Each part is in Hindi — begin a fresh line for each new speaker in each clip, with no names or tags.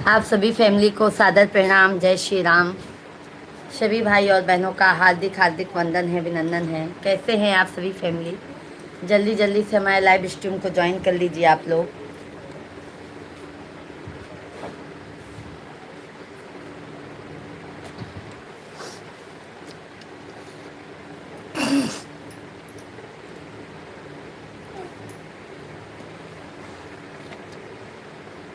आप सभी फैमिली को सादर प्रणाम, जय श्री राम। सभी भाई और बहनों का हार्दिक हार्दिक वंदन है, अभिनंदन है। कैसे हैं आप सभी फैमिली? जल्दी जल्दी से हमारे लाइव स्ट्रीम को ज्वाइन कर लीजिए आप लोग।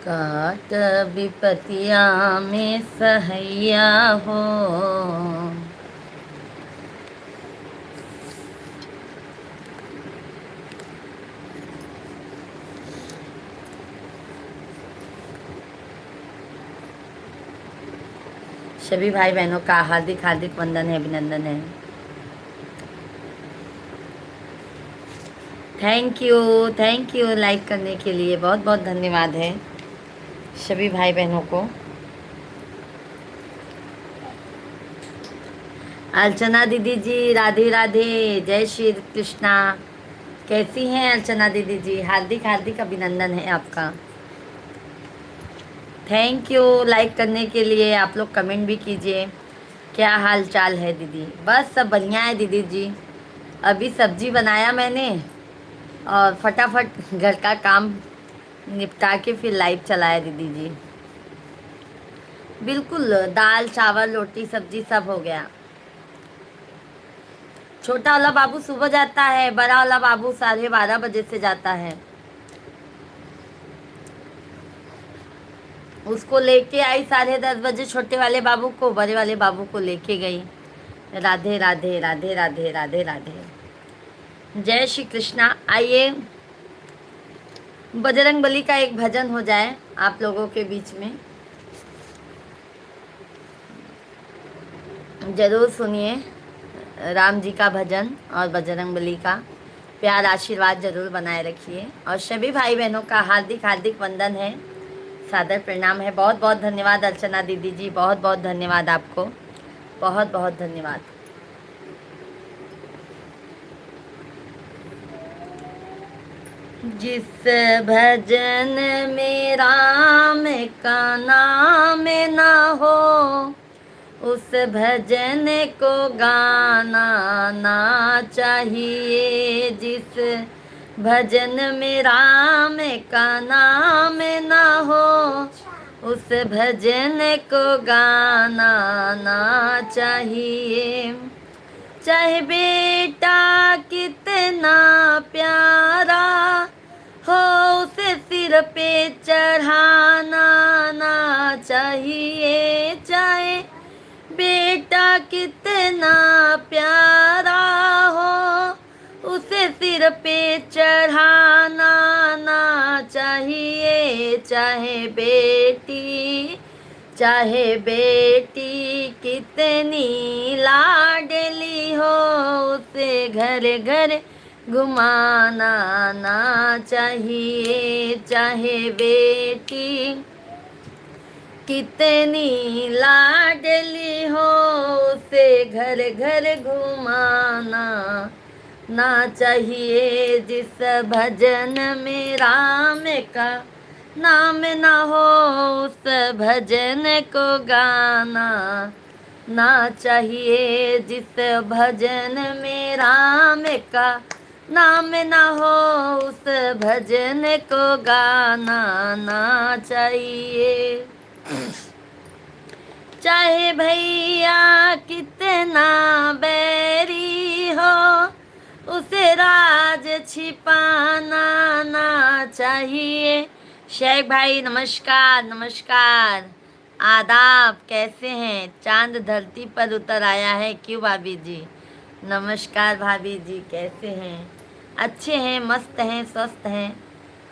काट विपतिया में सहैया हो, सभी भाई बहनों का हार्दिक हार्दिक वंदन है, अभिनंदन है। थैंक यू लाइक करने के लिए, बहुत बहुत धन्यवाद है सभी भाई बहनों को। अर्चना दीदी जी, राधे राधे, जय श्री कृष्णा। कैसी हैं अर्चना दीदी जी? हार्दिक हार्दिक अभिनंदन है आपका। थैंक यू लाइक करने के लिए। आप लोग कमेंट भी कीजिए। क्या हाल चाल है दीदी? बस सब बढ़िया है दीदी जी। अभी सब्जी बनाया मैंने और फटाफट घर का काम निपटा के फिर लाइव चलाया दीदी जी। बिल्कुल, दाल चावल रोटी सब्जी सब हो गया। छोटा वाला बाबू सुबह जाता है, बड़ा वाला बाबू 12:30 बजे से जाता है। उसको लेके आई 10:30 बजे, छोटे वाले बाबू को, बड़े वाले बाबू को लेके गई। राधे राधे राधे राधे राधे राधे, जय श्री कृष्णा। आइए बजरंग बली का एक भजन हो जाए आप लोगों के बीच में, जरूर सुनिए। राम जी का भजन और बजरंग बली का प्यार आशीर्वाद जरूर बनाए रखिए। और सभी भाई बहनों का हार्दिक हार्दिक वंदन है, सादर प्रणाम है। बहुत बहुत धन्यवाद अर्चना दीदी जी, बहुत बहुत धन्यवाद आपको, बहुत बहुत धन्यवाद। जिस भजन में राम का नाम ना हो, उस भजन को गाना ना चाहिए। जिस भजन में राम का नाम ना हो, उस भजन को गाना ना चाहिए। चाहे बेटा कितना प्यारा हो, उसे सिर पे चढ़ाना ना चाहिए। चाहे बेटा कितना प्यारा हो, उसे सिर पे चढ़ाना ना चाहिए। चाहे बेटी कितनी लाडली हो, उसे घर घर घुमाना ना चाहिए। चाहे बेटी कितनी लाडली हो, उसे घर घर घुमाना ना चाहिए। जिस भजन में राम का नाम ना हो, उस भजन को गाना ना चाहिए। जिस भजन में राम का नाम ना हो, उस भजन को गाना ना चाहिए। चाहे भैया कितना बैरी हो, उसे राज छिपाना ना चाहिए। शेख भाई नमस्कार नमस्कार, आदाब। कैसे हैं? चांद धरती पर उतर आया है क्यों भाभी जी? नमस्कार भाभी जी, कैसे हैं? अच्छे हैं, मस्त हैं, स्वस्थ हैं।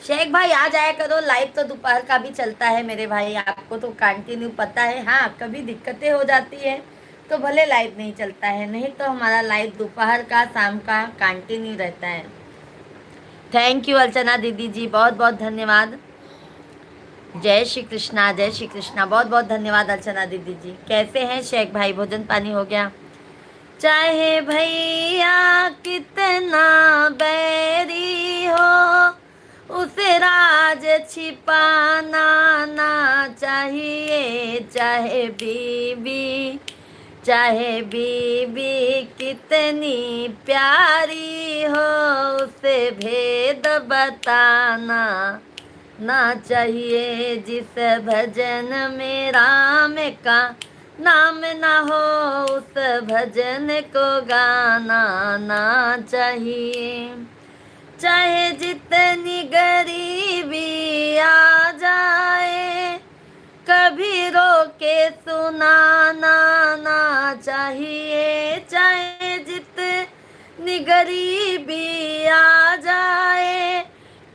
शेख भाई आ जाया करो, लाइव तो दोपहर का भी चलता है मेरे भाई, आपको तो कंटिन्यू पता है। हाँ, कभी दिक्कतें हो जाती है तो भले लाइव नहीं चलता है, नहीं तो हमारा लाइव दोपहर का शाम का कंटिन्यू रहता है। थैंक यू अर्चना दीदी जी, बहुत बहुत धन्यवाद। जय श्री कृष्णा, जय श्री कृष्णा, बहुत बहुत धन्यवाद अर्चना दीदी जी। कैसे हैं शेख भाई? भोजन पानी हो गया? चाहे भैया कितना बैरी हो, उसे राज छिपाना ना चाहिए। चाहे बीबी कितनी प्यारी हो, उसे भेद बताना ना चाहिए। जिस भजन में राम का नाम ना हो, उस भजन को गाना ना चाहिए। चाहे जितनी गरीबी आ जाए, कभी रो के सुनाना ना चाहिए। चाहे जितनी गरीबी आ जाए,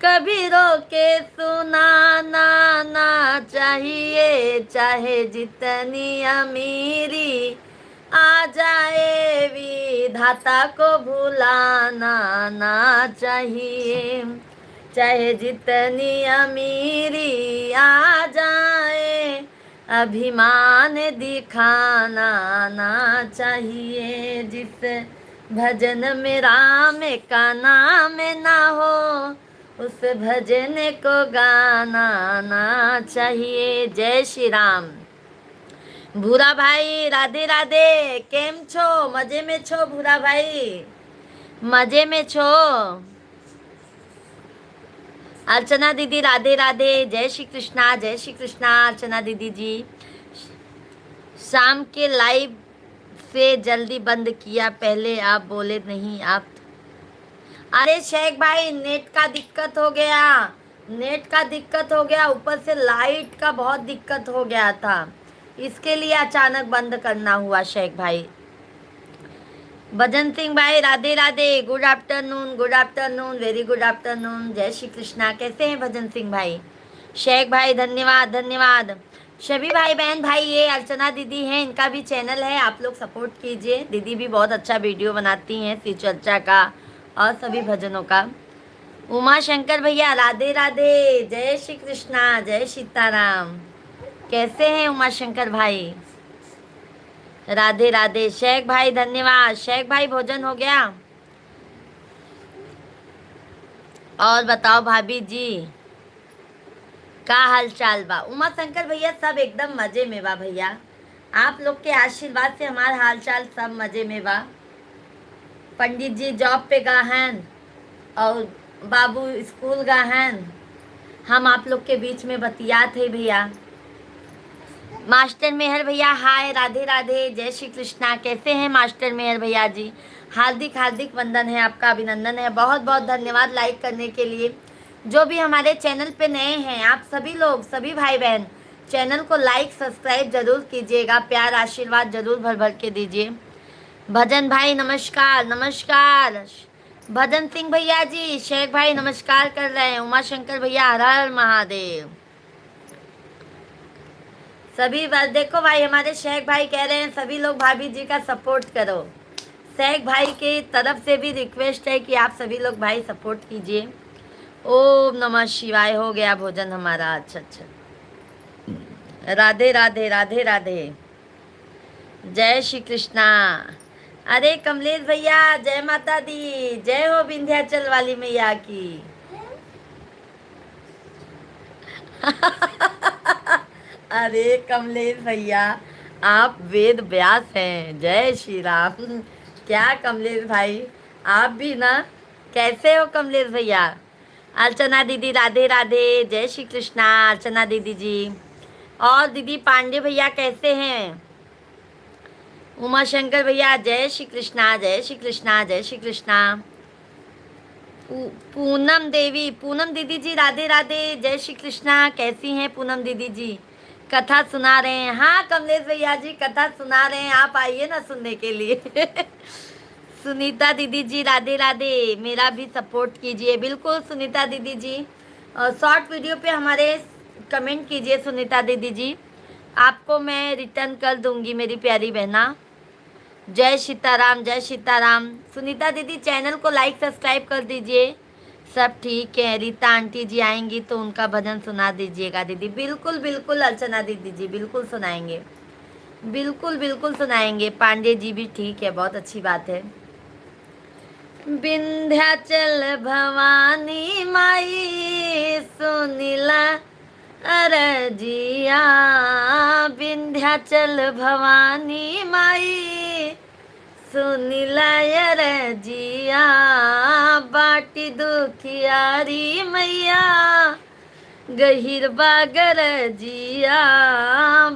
कभी रो के सुनाना ना चाहिए। चाहे जितनी अमीरी आ जाए, विधाता को भुलाना ना चाहिए। चाहे जितनी अमीरी आ जाए, अभिमान दिखाना ना चाहिए। जिस भजन में राम का नाम ना हो, उस भजन को गाना ना चाहिए। जय श्री राम। भूरा भाई राधे राधे, केम छो? मजे में छो भूरा भाई? मजे में छो? अर्चना दीदी राधे राधे, जय श्री कृष्णा, जय श्री कृष्णा। अर्चना दीदी जी, शाम के लाइव से जल्दी बंद किया, पहले आप बोले नहीं आप। अरे शेख भाई नेट का दिक्कत हो गया, नेट का दिक्कत हो गया, ऊपर से लाइट का बहुत दिक्कत हो गया था, इसके लिए अचानक बंद करना हुआ शेख भाई। भजन सिंह भाई Radhe Radhe, good afternoon, very good afternoon, जय श्री कृष्णा। कैसे हैं भजन सिंह भाई? शेख भाई धन्यवाद धन्यवाद। सभी भाई बहन भाई, ये अर्चना दीदी हैं, इनका भी चैनल है, आप लोग सपोर्ट कीजिए। दीदी भी बहुत अच्छा वीडियो बनाती हैं श्री चर्चा का और सभी भजनों का। उमा शंकर भैया राधे राधे, जय श्री कृष्णा, जय सीताराम। कैसे हैं उमा शंकर भाई? राधे राधे। शेख भाई धन्यवाद। शेख भाई भोजन हो गया? और बताओ भाभी जी का हाल चाल बा? उमा शंकर भैया सब एकदम मजे में बा भैया, आप लोग के आशीर्वाद से हमारा हाल चाल सब मजे में बा। पंडित जी जॉब पे गा हैं और बाबू स्कूल गा हैं, हम आप लोग के बीच में बतियात है भैया। मास्टर मेहर भैया हाय, राधे राधे, जय श्री कृष्णा। कैसे हैं मास्टर मेहर भैया जी? हार्दिक हार्दिक वंदन है, आपका अभिनंदन है, बहुत बहुत धन्यवाद लाइक करने के लिए। जो भी हमारे चैनल पे नए हैं, आप सभी लोग, सभी भाई बहन चैनल को लाइक सब्सक्राइब जरूर कीजिएगा, प्यार आशीर्वाद जरूर भर भर के दीजिए। भजन भाई नमस्कार नमस्कार। भजन सिंह भैया जी, शेख भाई नमस्कार कर रहे हैं। उमा शंकर भैया हर हर महादेव। सभी देखो भाई, हमारे शेख भाई कह रहे हैं सभी लोग भाभी जी का सपोर्ट करो। शेख भाई की तरफ से भी रिक्वेस्ट है कि आप सभी लोग भाई सपोर्ट कीजिए। ओम नमः शिवाय। हो गया भोजन हमारा? अच्छा अच्छा। राधे राधे राधे राधे, जय श्री कृष्णा। अरे कमलेश भैया जय माता दी, जय हो विंध्याचल वाली मैया की। अरे कमलेश भैया आप वेद व्यास हैं, जय श्री राम। क्या कमलेश भाई आप भी ना, कैसे हो कमलेश भैया? अर्चना दीदी राधे राधे, जय श्री कृष्णा। अर्चना दीदी जी और दीदी पांडे भैया कैसे हैं? उमा शंकर भैया जय श्री कृष्णा, जय श्री कृष्णा, जय श्री कृष्णा। पूनम देवी, पूनम दीदी जी राधे राधे, जय श्री कृष्णा। कैसी हैं पूनम दीदी जी? कथा सुना रहे हैं? हाँ कमलेश भैया जी कथा सुना रहे हैं, आप आइए ना सुनने के लिए। सुनीता दीदी जी राधे राधे, मेरा भी सपोर्ट कीजिए। बिल्कुल सुनीता दीदी जी, शॉर्ट वीडियो पे हमारे कमेंट कीजिए सुनीता दीदी जी, आपको मैं रिटर्न कर दूंगी मेरी प्यारी बहना। जय सीताराम, जय सीताराम। सुनीता दीदी चैनल को लाइक सब्सक्राइब कर दीजिए। सब ठीक है। रीता आंटी जी आएंगी तो उनका भजन सुना दीजिएगा दीदी। बिल्कुल बिल्कुल अर्चना दीदी जी बिल्कुल सुनाएंगे, बिल्कुल बिल्कुल सुनाएंगे। पांडे जी भी ठीक है, बहुत अच्छी बात है। विंध्याचल भवानी माई सुनिला अरजिया, विंध्याचल भवानी माई सुनिला अरजिया, बाटी दुखियारी मैया गहिर बागर जिया,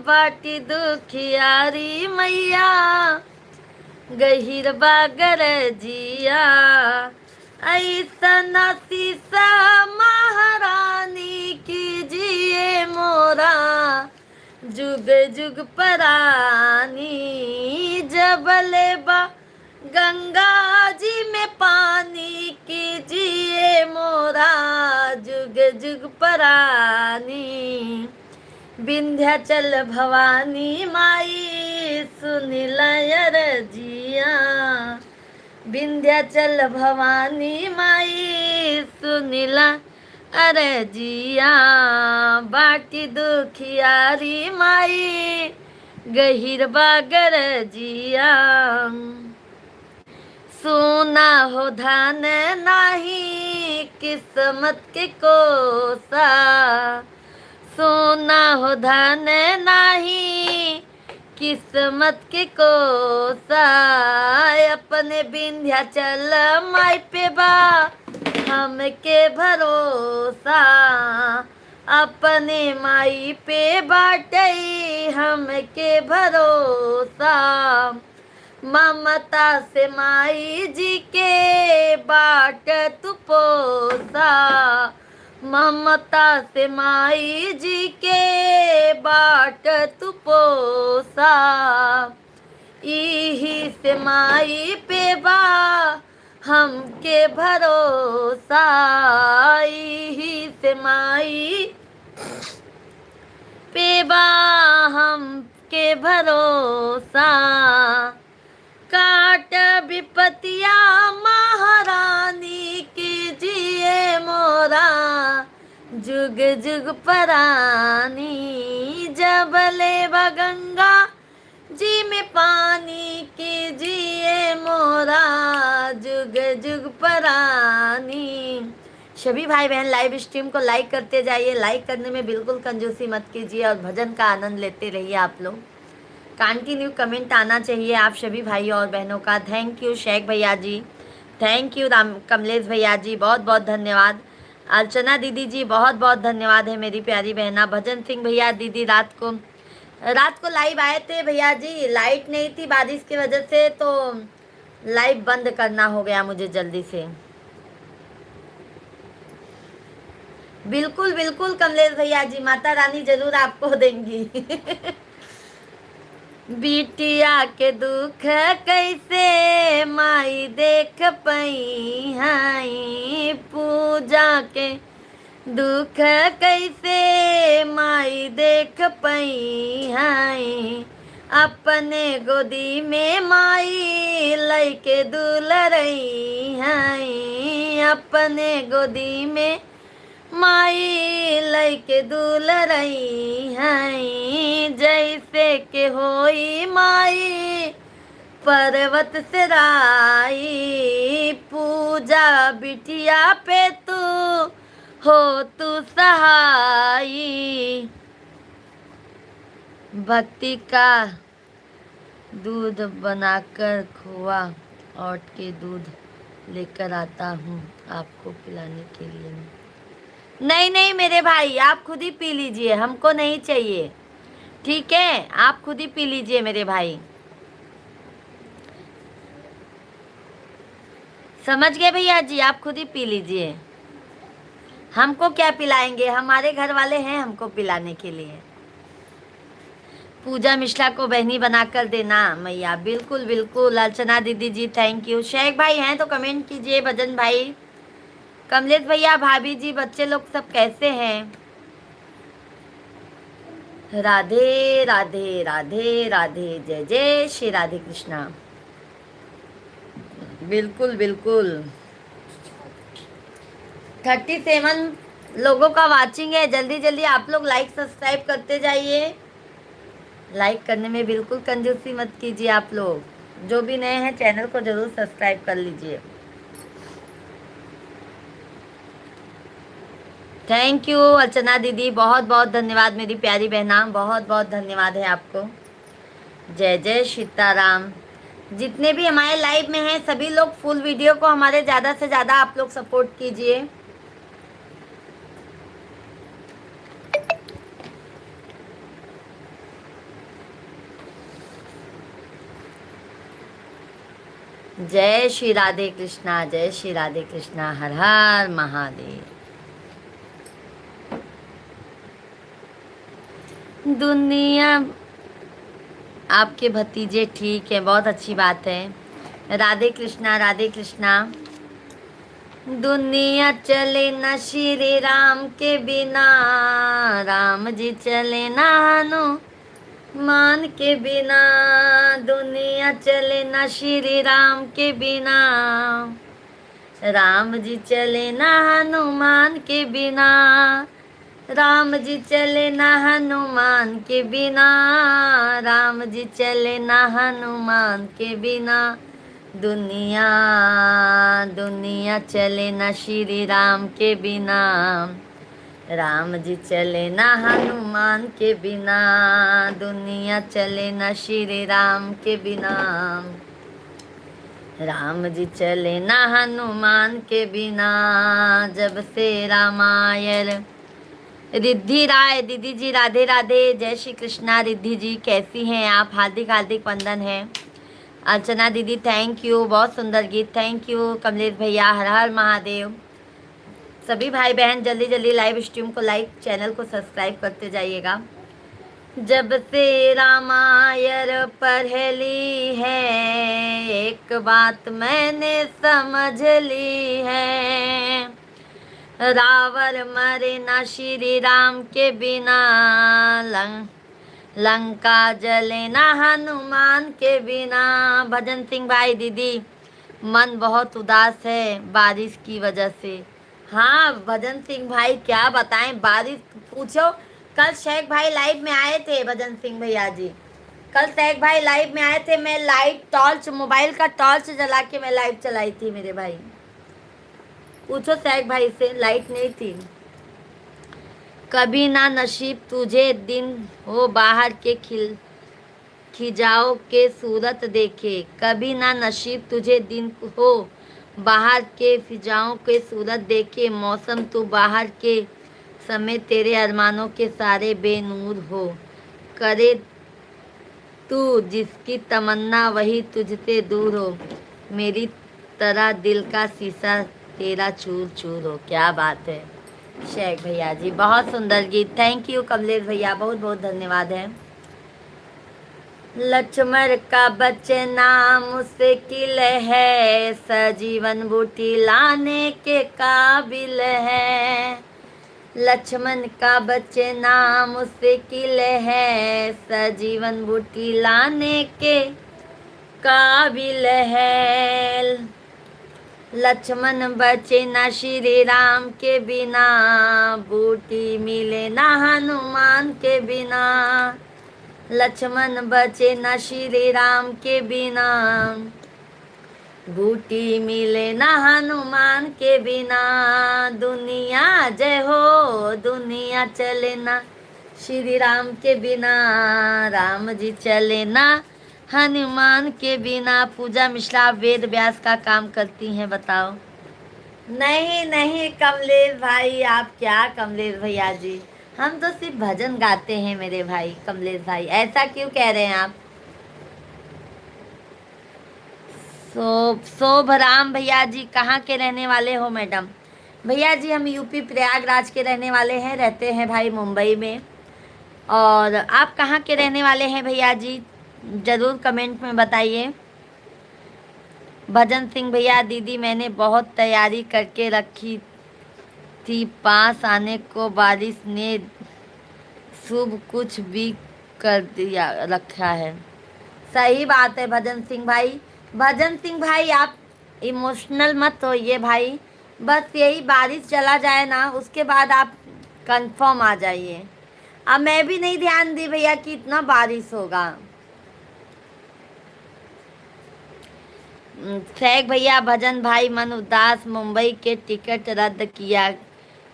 बाटी दुखियारी मैया गहिर बागर जिया, ऐसा शीसा महारानी कीजिए मोरा जुग जुग परानी, जबले बा गंगा जी में पानी कीजिए मोरा जुग जुग परानी, विंध्याचल भवानी माई सुनिला अरजिया, विंध्याचल भवानी माई सुनिला अरजिया, बाटी दुखियारी माई गहिर बागर जिया, सोना हो धान नाही किस्मत के कोसा, सोना हो धान नाही किस्मत के कोसा, अपने विंध्याचल माई पे बा हमके भरोसा, अपने माई पे बाटे हमके भरोसा, ममता से माई जी के बाट तू पोसा, ममता से माई जी के बाट तू पोसा, इही से माई पे बा हमके भरोसा, इही से माई पे बा हमके भरोसा, काट विपतिया महारानी कीजिए मोरा जुग जुग परानी, जबले गंगा जी में पानी कीजिए मोरा जुग जुग परानी। सभी भाई बहन लाइव स्ट्रीम को लाइक करते जाइए, लाइक करने में बिल्कुल कंजूसी मत कीजिए और भजन का आनंद लेते रहिए। आप लोग कंटिन्यू कमेंट आना चाहिए आप सभी भाई और बहनों का। थैंक यू शेख भैया जी, थैंक यू राम कमलेश भैया जी, बहुत बहुत धन्यवाद। अर्चना दीदी जी बहुत बहुत धन्यवाद है मेरी प्यारी बहना। भजन सिंह भैया दीदी रात को लाइव आए थे भैया जी, लाइट नहीं थी बारिश की वजह से, तो लाइव बंद करना हो गया मुझे जल्दी से। बिल्कुल बिल्कुल कमलेश भैया जी, माता रानी जरूर आपको देंगी। बिटिया के दुख कैसे माई देख पई हाई, पूजा के दुख कैसे माई देख पई हाई, अपने गोदी में माई लइके दुलरई हाई, अपने गोदी में माई लइके दुलरई हाई, जैसे के होई माई पर्वत से राई, पूजा बिटिया पे तू हो तू सहाई, भक्ति का दूध बनाकर खोआ और के दूध लेकर आता हूँ आपको पिलाने के लिए। नहीं नहीं मेरे भाई, आप खुद ही पी लीजिए, हमको नहीं चाहिए, ठीक है? आप खुद ही पी लीजिए मेरे भाई, समझ गए भैया जी? आप खुद ही पी लीजिए, हमको क्या पिलाएंगे? हमारे घर वाले हैं हमको पिलाने के लिए। पूजा मिश्रा को बहनी बनाकर देना मैया, बिल्कुल बिल्कुल। अर्चना दीदी जी थैंक यू। शेख भाई हैं तो कमेंट कीजिए, भजन भाई, कमलेश भैया, भाभी जी, बच्चे लोग सब कैसे हैं? राधे राधे राधे राधे, जय जय श्री राधे कृष्णा। बिल्कुल बिल्कुल। 37 लोगों का वाचिंग है, जल्दी जल्दी आप लोग लाइक सब्सक्राइब करते जाइए, लाइक करने में बिल्कुल कंजूसी मत कीजिए। आप लोग जो भी नए हैं चैनल को जरूर सब्सक्राइब कर लीजिए। थैंक यू अर्चना दीदी, बहुत बहुत धन्यवाद मेरी प्यारी बहना, बहुत बहुत धन्यवाद है आपको। जय जय सीताराम। जितने भी हमारे लाइव में हैं सभी लोग फुल वीडियो को हमारे ज़्यादा से ज़्यादा आप लोग सपोर्ट कीजिए। जय श्री राधे कृष्णा, जय श्री राधे कृष्णा, हर हर महादेव। दुनिया आपके भतीजे ठीक है, बहुत अच्छी बात है। राधे कृष्णा, राधे कृष्णा। दुनिया चले न श्री राम के बिना, राम जी चले न हनुमान के बिना। दुनिया चले न श्री राम के बिना, राम जी चले न हनुमान के बिना। राम जी चले न हनुमान के बिना, राम जी चले न हनुमान के बिना। दुनिया दुनिया चले न श्री राम के बिना, राम जी चले न हनुमान के बिना। दुनिया चले न श्री राम के बिना, राम जी चले न हनुमान के बिना। जब से रामायण। रिद्धि राय दीदी जी, राधे राधे, जय श्री कृष्णा। रिद्धि जी कैसी हैं आप? हार्दिक हार्दिक वंदन है। अर्चना दीदी थैंक यू, बहुत सुंदर गीत, थैंक यू। कमलेश भैया हर हर महादेव। सभी भाई बहन जल्दी जल्दी लाइव स्ट्रीम को लाइक, चैनल को सब्सक्राइब करते जाइएगा। जब से रामायण पढ़ली है, एक बात मैंने समझ ली है, रावण मरे ना श्री राम के बिना, लंका जले ना हनुमान के बिना। भजन सिंह भाई दीदी, मन बहुत उदास है बारिश की वजह से। हाँ भजन सिंह भाई क्या बताएं, बारिश पूछो। कल शेख भाई लाइव में आए थे, भजन सिंह भैया जी कल शेख भाई लाइव में आए थे। मैं लाइट टॉर्च, मोबाइल का टॉर्च जला के मैं लाइव चलाई थी मेरे भाई। पूछो शेख भाई से, लाइट नहीं थी। कभी ना नसीब तुझे दिन हो बाहर के खिजाओ के सूरत देखे, कभी ना नसीब तुझे दिन हो बाहर के फिजाओं के सूरत देखे। मौसम तू बाहर के समय तेरे अरमानों के सारे बेनूर हो, करे तू जिसकी तमन्ना वही तुझसे दूर हो, मेरी तरह दिल का शीशा तेरा चूर चूर हो। क्या बात है शेख भैया जी, बहुत सुंदर गीत, थैंक यू कमलेश भैया, बहुत बहुत धन्यवाद है। लक्ष्मण का बचना मुश्किल है, सजीवन बूटी लाने के काबिल है। लक्ष्मण का बचना मुश्किल है, सजीवन बूटी लाने के काबिल है। लक्ष्मण बचे न श्री राम के बिना, बूटी मिले न हनुमान के बिना। लक्ष्मण बचे न श्री राम के बिना, बूटी मिले न हनुमान के बिना। दुनिया जय हो, दुनिया चले ना श्री राम के बिना, राम जी चले ना हनुमान के बिना। पूजा मिश्रा वेद व्यास का काम करती हैं, बताओ। नहीं नहीं कमलेश भाई, आप क्या कमलेश भैया जी, हम तो सिर्फ भजन गाते हैं मेरे भाई। कमलेश भाई ऐसा क्यों कह रहे हैं आप? शोभराम भैया जी कहाँ के रहने वाले हो मैडम? भैया जी हम यूपी प्रयागराज के रहने वाले हैं, रहते हैं भाई मुंबई में। और आप कहाँ के रहने वाले हैं भैया जी, ज़रूर कमेंट में बताइए। भजन सिंह भैया दीदी मैंने बहुत तैयारी करके रखी थी, पास आने को बारिश ने शुभ कुछ भी कर दिया रखा है। सही बात है भजन सिंह भाई। भजन सिंह भाई आप इमोशनल मत होइए भाई, बस यही बारिश चला जाए ना उसके बाद आप कंफर्म आ जाइए। अब मैं भी नहीं ध्यान दी भैया कि इतना बारिश होगा। शेख भैया भजन भाई मन उदास, मुंबई के टिकट रद्द किया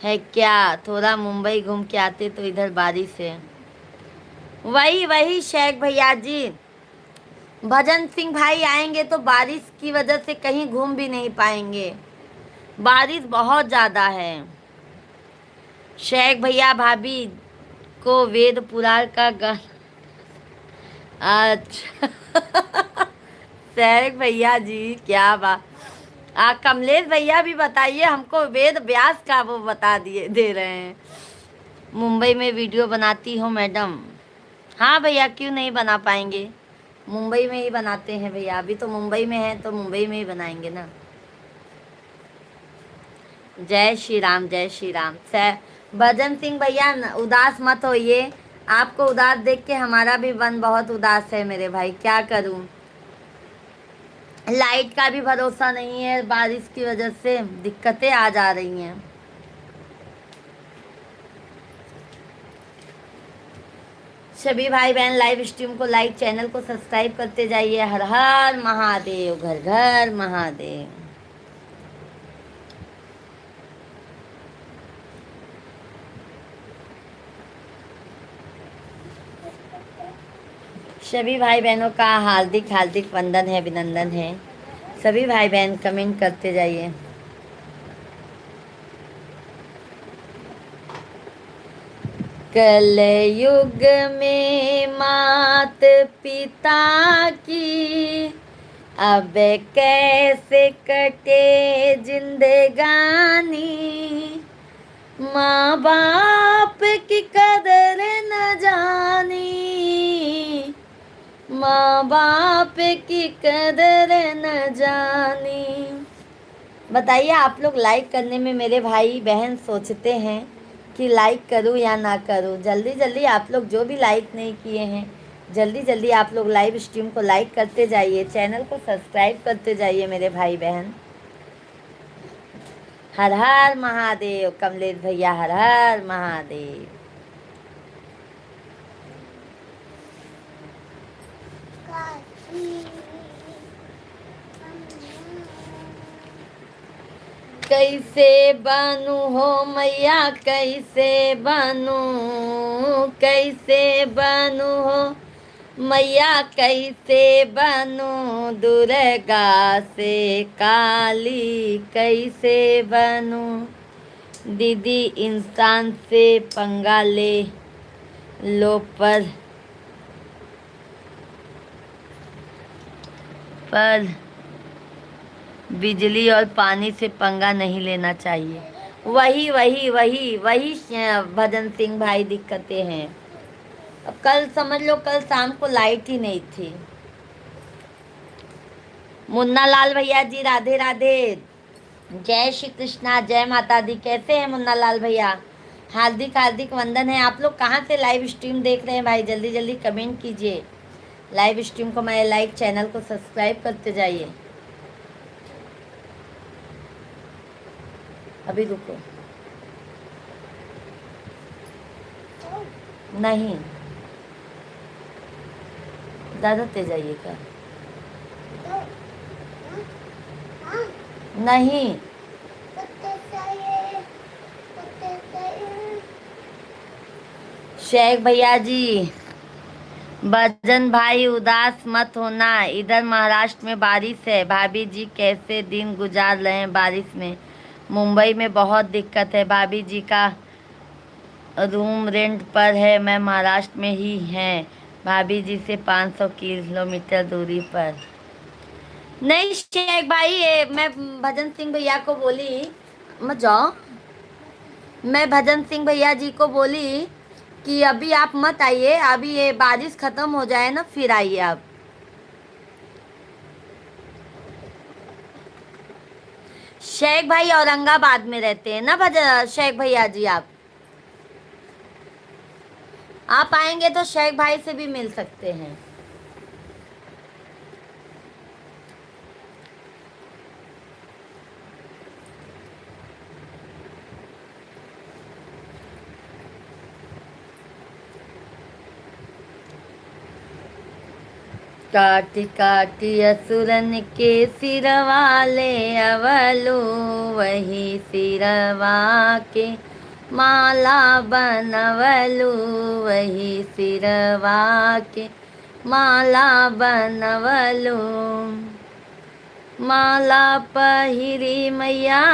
है क्या? थोड़ा मुंबई घूम के आते तो इधर बारिश है। वही वही शेख भैया जी, भजन सिंह भाई आएंगे तो बारिश की वजह से कहीं घूम भी नहीं पाएंगे, बारिश बहुत ज्यादा है। शेख भैया भाभी को वेद पुराण का गाना। अच्छा शेख भैया जी क्या बात। कमलेश भैया भी बताइए हमको, वेद व्यास का वो बता दिए दे रहे हैं। मुंबई में वीडियो बनाती हूँ मैडम। हाँ भैया, क्यों नहीं बना पाएंगे, मुंबई में ही बनाते हैं भैया, अभी तो मुंबई में है तो मुंबई में ही बनाएंगे ना। जय श्री राम, जय श्री राम। भजन सिंह भैया उदास मत होइए, आपको उदास देख के हमारा भी मन बहुत उदास है मेरे भाई, क्या करूं। लाइट का भी भरोसा नहीं है, बारिश की वजह से दिक्कतें आ जा रही हैं। सभी भाई बहन लाइव स्ट्रीम को लाइक, चैनल को सब्सक्राइब करते जाइए। हर हर महादेव, घर घर महादेव। सभी भाई बहनों का हार्दिक हार्दिक वंदन है, अभिनंदन है। सभी भाई बहन कमेंट करते जाइए। कल युग में मात पिता की, अब कैसे कटे जिंदगानी। माँ बाप की कदर न जानी, माँ बाप की कदर न जानी। बताइए आप लोग लाइक करने में मेरे भाई बहन सोचते हैं कि लाइक करूं या ना करूं। जल्दी जल्दी आप लोग जो भी लाइक नहीं किए हैं, जल्दी जल्दी आप लोग लाइव स्ट्रीम को लाइक करते जाइए, चैनल को सब्सक्राइब करते जाइए मेरे भाई बहन। हर हर महादेव। कमलेश भैया हर हर महादेव। कैसे बनू हो मैया, कैसे बनू, कैसे बनू हो मैया, कैसे बनू दुर्गा से काली, कैसे बनू। दीदी इंसान से पंगा ले लो, पर बिजली और पानी से पंगा नहीं लेना चाहिए। वही वही वही वही भजन सिंह भाई दिक्कतें हैं। अब कल समझ लो, कल शाम को लाइट ही नहीं थी। मुन्ना लाल भैया जी राधे राधे, जय श्री कृष्णा, जय माता दी। कैसे हैं मुन्ना लाल भैया? हार्दिक हार्दिक वंदन है। आप लोग कहाँ से लाइव स्ट्रीम देख रहे हैं भाई? जल्दी जल्दी कमेंट कीजिए। लाइव स्ट्रीम को मैं लाइक, चैनल को सब्सक्राइब करते जाइए। अभी रुको, नहीं ज़्यादा तेज आइएगा, नहीं शेख भैया जी। भजन भाई उदास मत होना, इधर महाराष्ट्र में बारिश है। भाभी जी कैसे दिन गुजार रहे हैं बारिश में? मुंबई में बहुत दिक्कत है। भाभी जी का रूम रेंट पर है, मैं महाराष्ट्र में ही हैं, भाभी जी से 500 किलोमीटर दूरी पर। नहीं शेख भाई, मैं भजन सिंह भैया को बोली मत जाओ, मैं भजन सिंह भैया जी को बोली कि अभी आप मत आइए, अभी ये बारिश खत्म हो जाए ना फिर आइए आप। शेख भाई औरंगाबाद में रहते हैं ना भजन शेख भैया जी। आप आएंगे तो शेख भाई से भी मिल सकते हैं। काटी काटी असुरन के सिरवाले अवलो, वही सिरवा के माला बनवलू वही सिरवा के, माला बनवलू। माला पहिरी मैया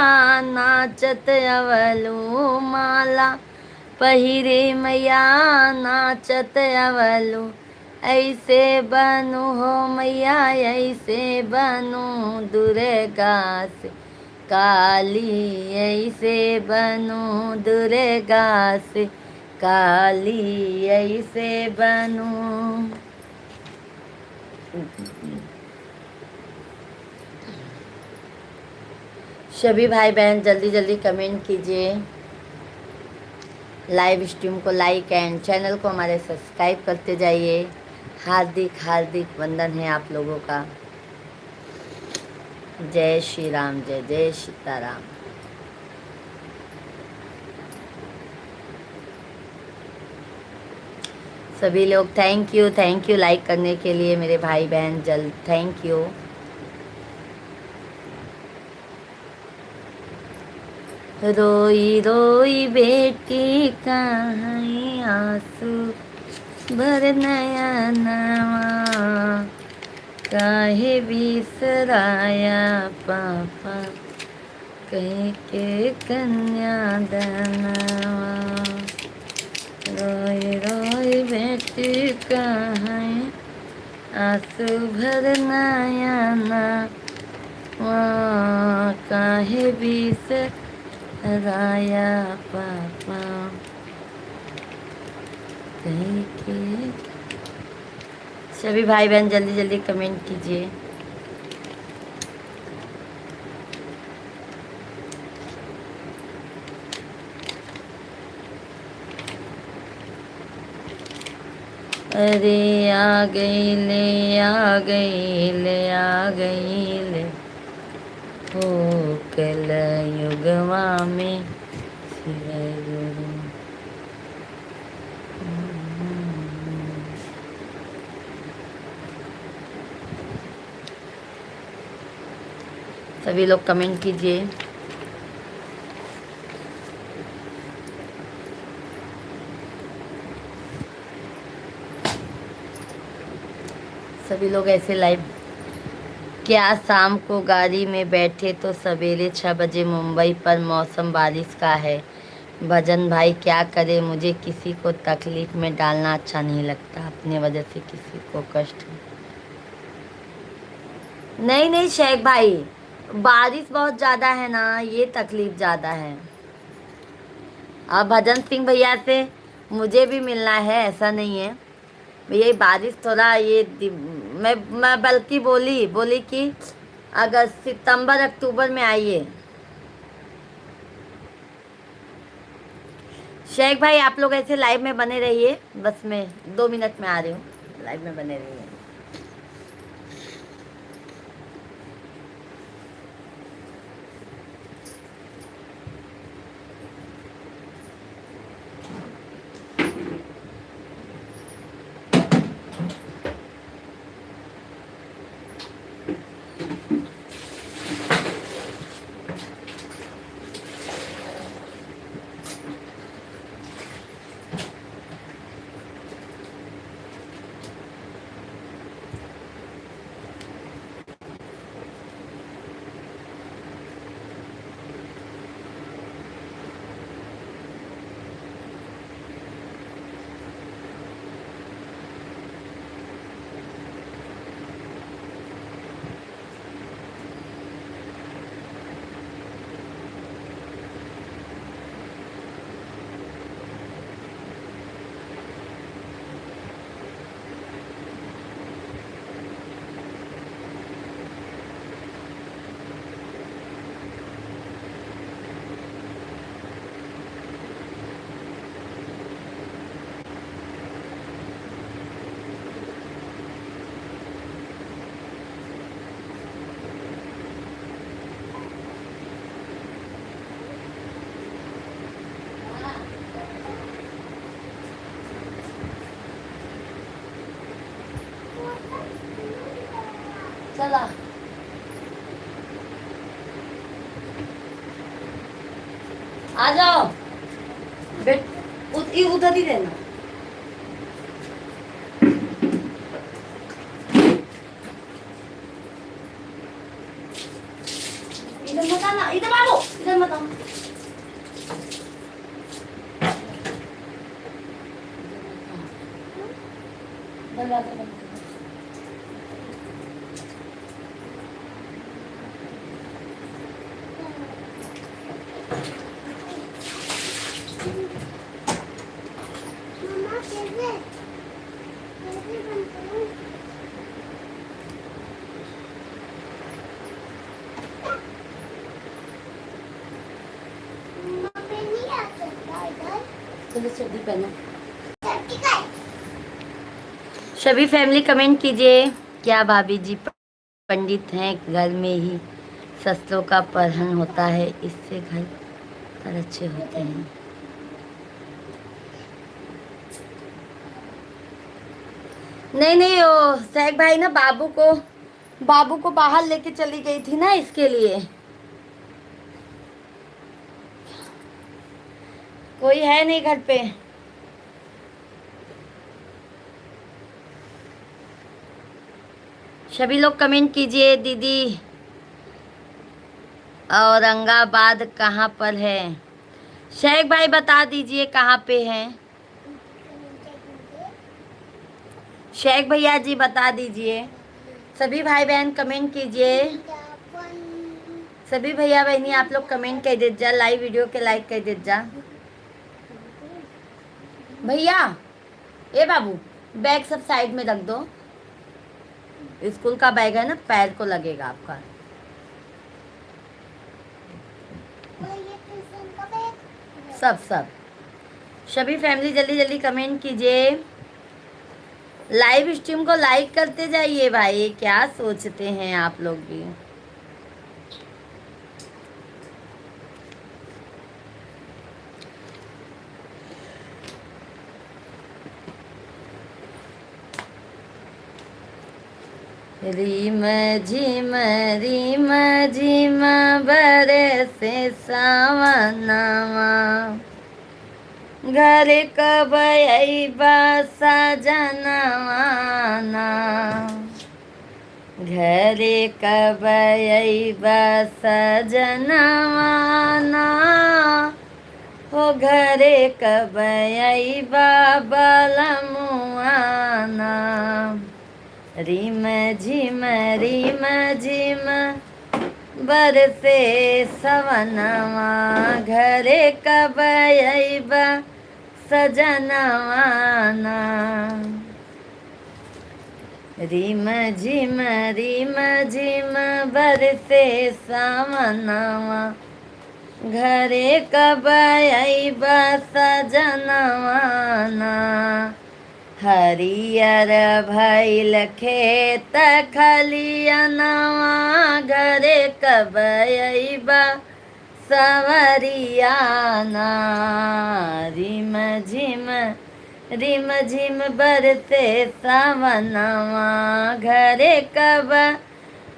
नाचत अवलू, माला पहिरे मैया नाचत अवलू। ऐसे बनू हो मैया ऐसे बनू दुर्गा से काली, ऐसे बनू दुर्गा से काली, ऐसे बनू। सभी भाई बहन जल्दी जल्दी कमेंट कीजिए, लाइव स्ट्रीम को लाइक एंड चैनल को हमारे सब्सक्राइब करते जाइए। हार्दिक हार्दिक वंदन है आप लोगों का। जय श्री राम, जय जय सीताराम। सभी लोग थैंक यू लाइक करने के लिए मेरे भाई बहन, जल्द थैंक यू। रोई रोई बेटी कहाँ आंसू भर नयनवा, काहे बिसराया पापा कह के कन्यादानवा। रोई रोई बेटी कहाँ आंसू भर नयनवा, काहे बिसराया पापा कह के। सभी भाई बहन जल्दी जल्दी कमेंट कीजिए। अरे आ गई ले आ गई ले आ गई ले हो कल युगवा में शिव गुरु। सभी लोग कमेंट कीजिए। सभी लोग ऐसे लाइव। क्या शाम को गाड़ी में बैठे तो सवेरे 6 बजे मुंबई पर मौसम बारिश का है। भजन भाई क्या करे, मुझे किसी को तकलीफ में डालना अच्छा नहीं लगता, अपने वजह से किसी को कष्ट। नहीं नहीं शेख भाई, बारिश बहुत ज़्यादा है ना, ये तकलीफ ज़्यादा है। अब भजन सिंह भैया से मुझे भी मिलना है, ऐसा नहीं है भैया। बारिश थोड़ा ये मैं बल्कि बोली कि अगस्त सितंबर अक्टूबर में आइए। शेख भाई आप लोग ऐसे लाइव में बने रहिए, बस मैं 2 मिनट में आ रही हूँ, लाइव में बने रहिए। चला आ जाओ। उधर ही रहना। इधर मत आना, इधर आओ, इधर मत आओ। दरवाजा बंद कर। चलो चड्डी पहनो। सभी फैमिली कमेंट कीजिए, क्या भाभी जी पंडित हैं? घर में ही शस्त्रों का पठन होता है, इससे घर पर अच्छे होते हैं। नहीं नहीं, वो सैक भाई ना बाबू को बाहर लेके चली गई थी ना, इसके लिए। कोई है नहीं घर पे। सभी लोग कमेंट कीजिए। दीदी औरंगाबाद कहाँ पर है? शेख भाई बता दीजिए कहाँ पे है। शेख भैया जी बता दीजिए। सभी भाई बहन कमेंट कीजिए। सभी भैया बहनी आप लोग कमेंट कर दे जा, लाइव वीडियो के लाइक कर दे जा। भैया ए बाबू, बैग सब साइड में रख दो। स्कूल का बैग है ना, पैर को लगेगा आपका। सब सभी फैमिली जल्दी जल्दी कमेंट कीजिए। लाइव स्ट्रीम को लाइक करते जाइए भाई, क्या सोचते हैं आप लोग भी। रीम झिम बरसे सावनवा, घर कब अइबा सजनवा ना, घर कब अइबा सजनवा ना, हो घर कब अइबा बलमुआ ना। रीम झिम बरसे सवनवा, घरे कब अइबा सजनवा ना। रीम झिम बरसे सवनवा, घरे कब अइबा सजनवा ना। हरियर भइल खेत खलियनवा, घरे कब अइबा सवरियाना। रिम झिम बरसे सावनवा, घरे कब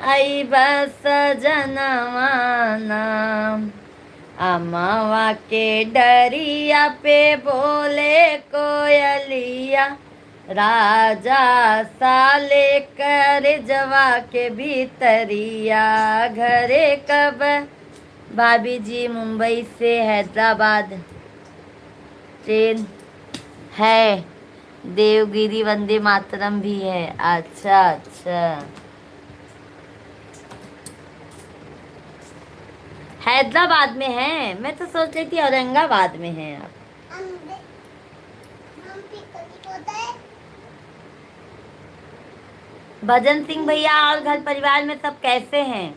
अइबा सजनवा ना। अमावा के डरिया पे बोले कोयलिया, राजा साले कर जवा के भीतरिया, घरे कब। भाभी जी मुंबई से हैदराबाद ट्रेन है, देवगिरी वंदे मातरम भी है। अच्छा हैदराबाद में है, मैं तो सोच रही थी औरंगाबाद में है आप। भजन सिंह भैया और घर परिवार में सब कैसे हैं?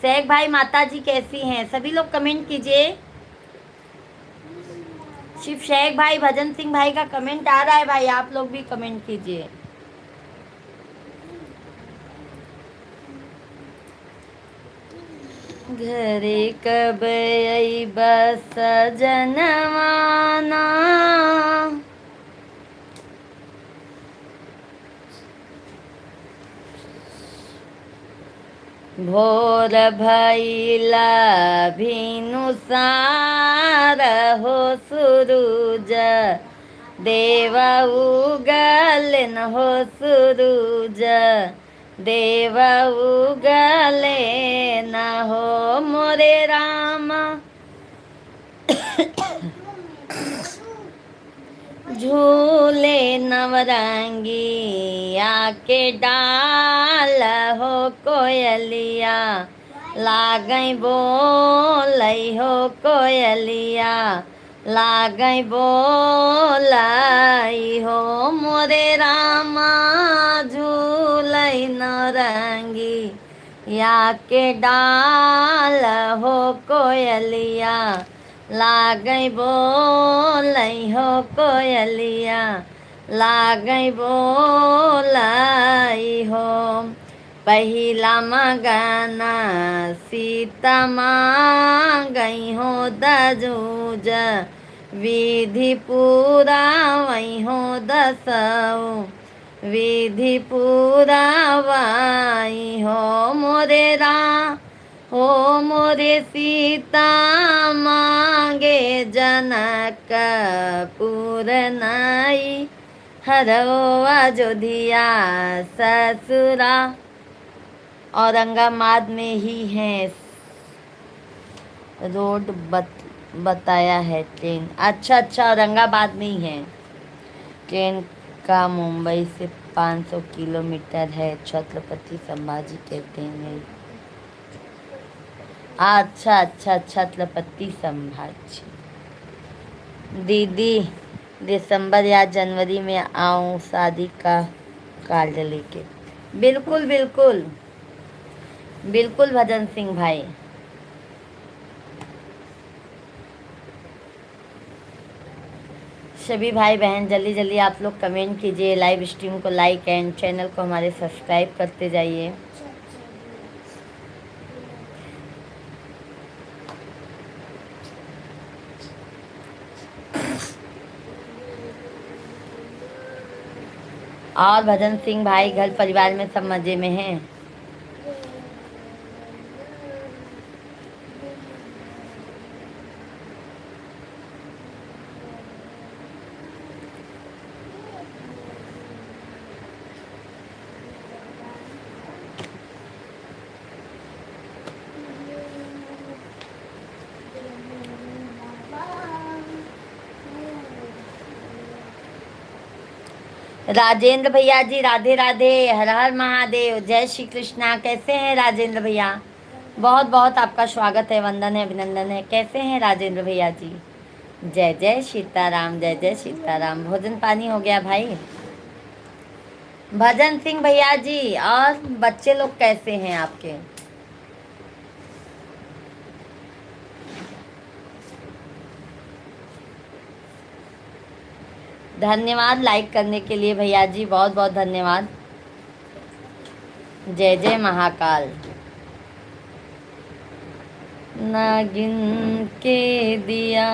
शेख भाई माता जी कैसी हैं? सभी लोग कमेंट कीजिए। शिव शेख भाई भजन सिंह भाई का कमेंट आ रहा है भाई, आप लोग भी कमेंट कीजिए। घरे कब अइबा सजनवा ना, भोर भैला भिनुसार हो सुरुज देव उगल न हो सुरुज देव उगले न हो मोरे राम झूले नवरंगी आके डाल हो कोयलिया लागई बोलई हो कोयलिया लागई बोलई हो मोरे रामा झूलई नवरंगी या के डाल हो कोयलिया लागई बोलई हो कोयलिया लागई बोलई हो पहिला मगना सीता मांगई हो दजूज विधि पूरा वही हो दसऊ विधि पूरा वही हो मोरे राम हो मोरे सीता मांगे जनक पुर नाई हरो अयोध्या ससुरा औरंगाबाद में ही है रोड बताया है ट्रेन। अच्छा अच्छा औरंगाबाद में ही है ट्रेन का मुंबई से 500 किलोमीटर है छत्रपति संभाजी कहते हैं। अच्छा अच्छा छत्रपति संभाजी। दीदी दिसंबर या जनवरी में आऊँ शादी का कार्ड लेके। बिल्कुल बिल्कुल बिल्कुल भजन सिंह भाई। सभी भाई बहन जल्दी जल्दी आप लोग कमेंट कीजिए, लाइव स्ट्रीम को लाइक एंड चैनल को हमारे सब्सक्राइब करते जाइए। और भजन सिंह भाई घर परिवार में सब मजे में हैं। राजेंद्र भैया जी राधे राधे, हर हर महादेव, जय श्री कृष्णा। कैसे हैं राजेंद्र भैया? बहुत बहुत आपका स्वागत है, वंदन है, अभिनंदन है। कैसे हैं राजेंद्र भैया जी? जय जय सीताराम, जय जय सीताराम। भोजन पानी हो गया भाई? भजन सिंह भैया जी और बच्चे लोग कैसे हैं आपके? धन्यवाद लाइक करने के लिए भैया जी, बहुत बहुत धन्यवाद। जय जय महाकाल। नागिन के दिया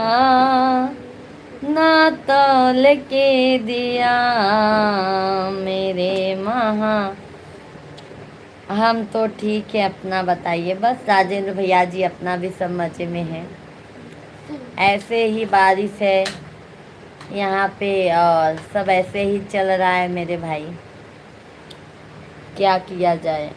ना तौल के दिया मेरे महा। हम तो ठीक है, अपना बताइए बस। राजेंद्र भैया जी अपना भी सब मजे में है। ऐसे ही बारिश है यहाँ पे और सब ऐसे ही चल रहा है मेरे भाई, क्या किया जाए।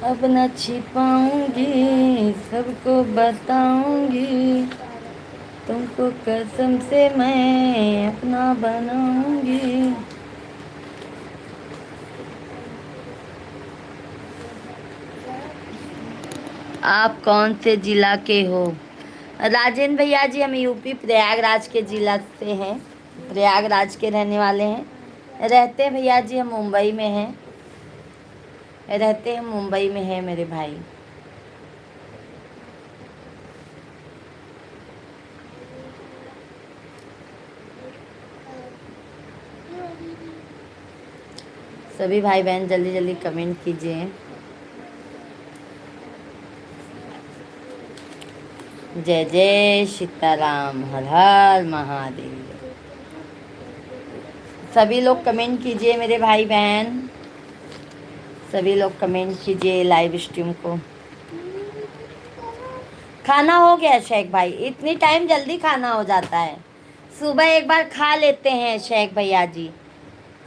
अब न छिपाऊंगी, सबको बताऊंगी, तुमको कसम से मैं अपना बनाऊंगी। आप कौन से जिला के हो? राजेंद्र भैया जी हम यूपी प्रयागराज के जिला से हैं, प्रयागराज के रहने वाले हैं। रहते हैं भैया जी हम मुंबई में हैं, रहते हैं मुंबई में है मेरे भाई। सभी भाई बहन जल्दी जल्दी कमेंट कीजिए। जय जय सीताराम, हर हर महादेव। सभी लोग कमेंट कीजिए मेरे भाई बहन, सभी लोग कमेंट कीजिए लाइव स्ट्रीम को। खाना हो गया शेख भाई, इतनी टाइम जल्दी खाना हो जाता है। सुबह एक बार खा लेते हैं शेख भैया जी।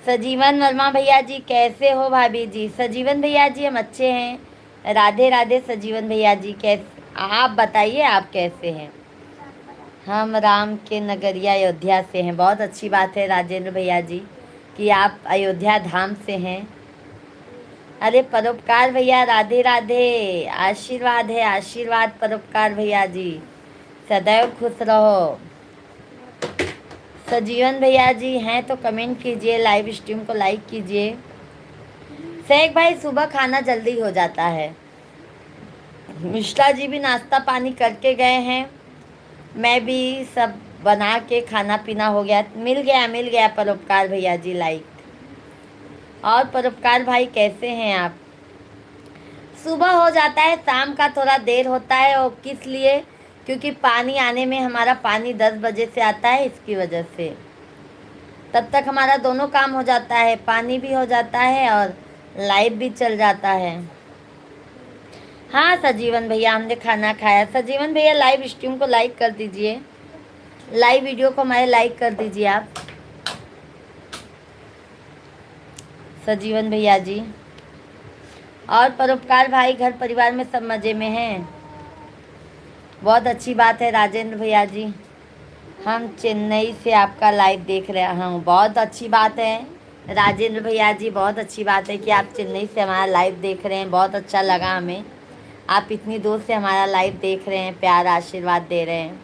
सजीवन वर्मा भैया जी कैसे हो भाभी जी? सजीवन भैया जी हम अच्छे हैं, राधे राधे। सजीवन भैया जी कैसे, आप बताइए आप कैसे हैं? हम राम के नगरिया अयोध्या से हैं। बहुत अच्छी बात है राजेंद्र भैया जी कि आप अयोध्या धाम से हैं। अरे परोपकार भैया राधे राधे, आशीर्वाद है आशीर्वाद परोपकार भैया जी, सदैव खुश रहो। सजीवन भैया जी हैं तो कमेंट कीजिए, लाइव स्ट्रीम को लाइक कीजिए। शेख भाई सुबह खाना जल्दी हो जाता है। मिश्रा जी भी नाश्ता पानी करके गए हैं, मैं भी सब बना के खाना पीना हो गया। मिल गया परोपकार भैया जी लाइक। और परोपकार भाई कैसे हैं आप? सुबह हो जाता है, शाम का थोड़ा देर होता है। और किस लिए? क्योंकि पानी आने में हमारा पानी 10 बजे से आता है, इसकी वजह से तब तक हमारा दोनों काम हो जाता है, पानी भी हो जाता है और लाइव भी चल जाता है। हाँ सजीवन भैया हमने खाना खाया। सजीवन भैया लाइव स्ट्रीम को लाइक कर दीजिए, लाइव वीडियो को हमारे लाइक कर दीजिए आप सजीवन भैया जी। और परोपकार भाई घर परिवार में सब मज़े में हैं? बहुत अच्छी बात है राजेंद्र भैया जी, हम चेन्नई से आपका लाइव देख रहे हूँ। बहुत अच्छी बात है राजेंद्र भैया जी, बहुत अच्छी बात है कि आप चेन्नई से हमारा लाइव देख रहे हैं। बहुत अच्छा लगा हमें, आप इतनी दूर से हमारा लाइव देख रहे हैं, प्यार आशीर्वाद दे रहे हैं।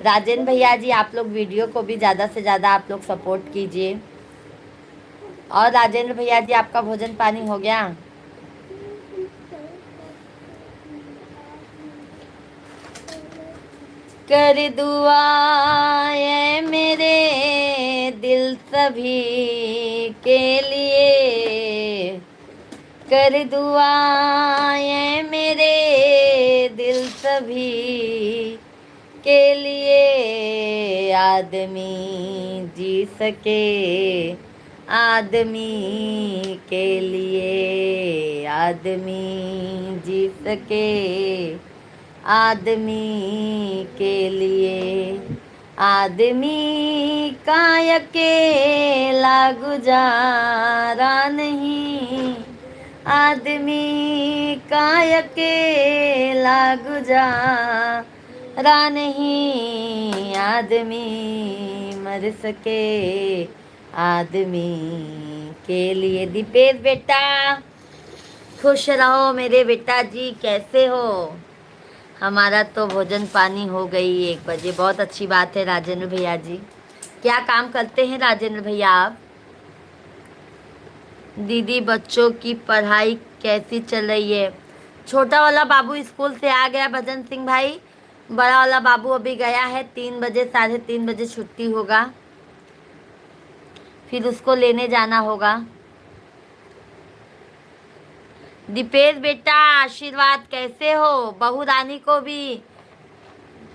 राजेंद्र भैया जी आप लोग वीडियो को भी ज़्यादा से ज़्यादा आप लोग सपोर्ट कीजिए। और राजेंद्र भैया जी आपका भोजन पानी हो गया? कर दुआएं मेरे दिल सभी के लिए, कर दुआएं मेरे दिल सभी के लिए। आदमी जी सके आदमी के लिए, आदमी जी सके आदमी के लिए। आदमी का अकेला गुजारा नहीं, आदमी का अकेला गुजारा नहीं। आदमी मर सके आदमी के लिए। दीपेश बेटा खुश रहो मेरे बेटा जी, कैसे हो? हमारा तो भोजन पानी हो गई 1 बजे। बहुत अच्छी बात है राजेंद्र भैया जी। क्या काम करते हैं राजेंद्र भैया आप? दीदी बच्चों की पढ़ाई कैसी चल रही है? छोटा वाला बाबू स्कूल से आ गया भजन सिंह भाई, बड़ा वाला बाबू अभी गया है। 3 बजे 3:30 बजे छुट्टी होगा, फिर उसको लेने जाना होगा। दीपेश बेटा आशीर्वाद, कैसे हो? बहू रानी को भी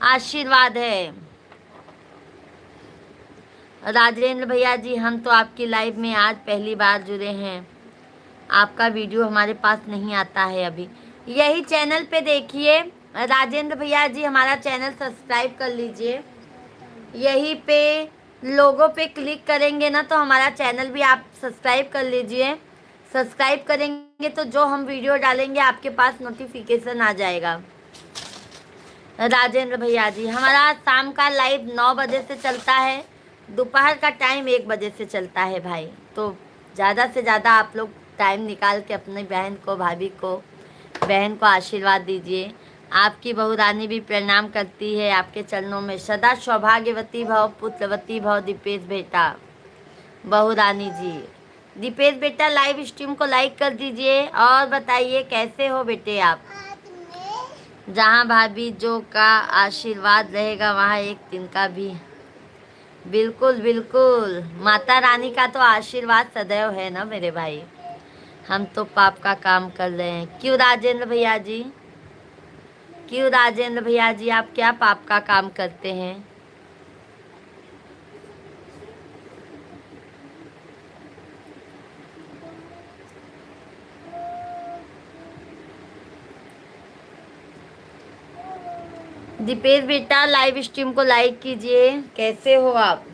आशीर्वाद है। राजेंद्र भैया जी हम तो आपकी लाइव में आज पहली बार जुड़े हैं, आपका वीडियो हमारे पास नहीं आता है अभी। यही चैनल पे देखिए राजेंद्र भैया जी, हमारा चैनल सब्सक्राइब कर लीजिए। यही पे लोगों पे क्लिक करेंगे ना तो हमारा चैनल भी आप सब्सक्राइब कर लीजिए। सब्सक्राइब करेंगे तो जो हम वीडियो डालेंगे आपके पास नोटिफिकेशन आ जाएगा। राजेंद्र भैया जी हमारा शाम का लाइव 9 बजे से चलता है, दोपहर का टाइम 1 बजे से चलता है भाई। तो ज़्यादा से ज़्यादा आप लोग टाइम निकाल के अपनी बहन को, भाभी को, बहन को आशीर्वाद दीजिए। आपकी बहू रानी भी प्रणाम करती है, आपके चरणों में सदा सौभाग्यवती भव, पुत्रवती भव दीपेश बेटा। बहू रानी जी, दीपेश बेटा लाइव स्ट्रीम को लाइक कर दीजिए और बताइए कैसे हो बेटे आप? जहाँ भाभी जो का आशीर्वाद रहेगा वहाँ एक दिन का भी। बिल्कुल बिल्कुल, माता रानी का तो आशीर्वाद सदैव है ना मेरे भाई। हम तो पाप का काम कर रहे हैं। क्यों राजेंद्र भैया जी, क्यों राजेंद्र भैया जी, आप क्या पाप का काम करते हैं? दीपेश बेटा लाइव स्ट्रीम को लाइक कीजिए। कैसे हो आप?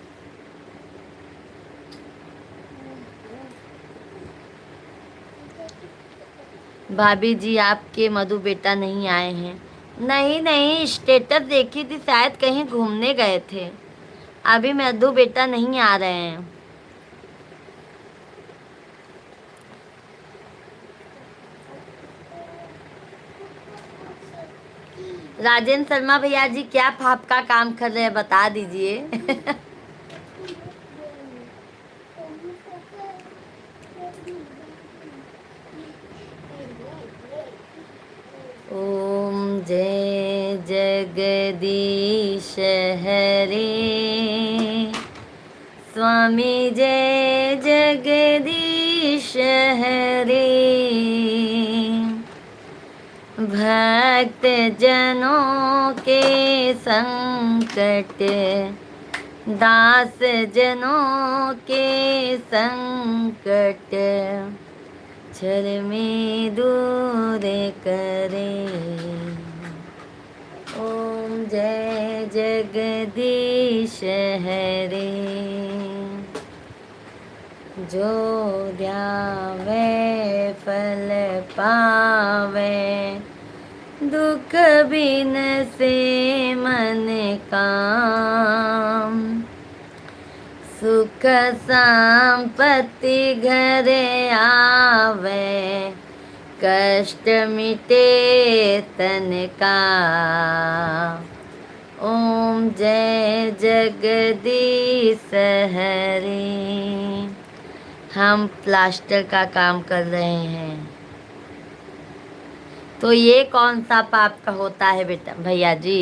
भाभी जी आपके मधु बेटा नहीं आए हैं? नहीं नहीं, स्टेटस देखी थी, शायद कहीं घूमने गए थे। अभी मधु बेटा नहीं आ रहे हैं। राजेंद्र शर्मा भैया जी क्या पाप का काम कर रहे हैं, बता दीजिए। ओम जय जगदीश हरे, स्वामी जय जगदीश हरे, भक्त जनों के संकट, दास जनों के संकट, क्षण में दूर करे। ओम जय जगदीश हरे, जो ध्यावे फल पावे, दुख बिन से मन काम, सुख संपत्ति घर आवे, कष्ट मिटे तन का। ओम जय जगदीश हरे। हम प्लास्टर का काम कर रहे हैं। तो ये कौन सा पाप का होता है बेटा भैया जी?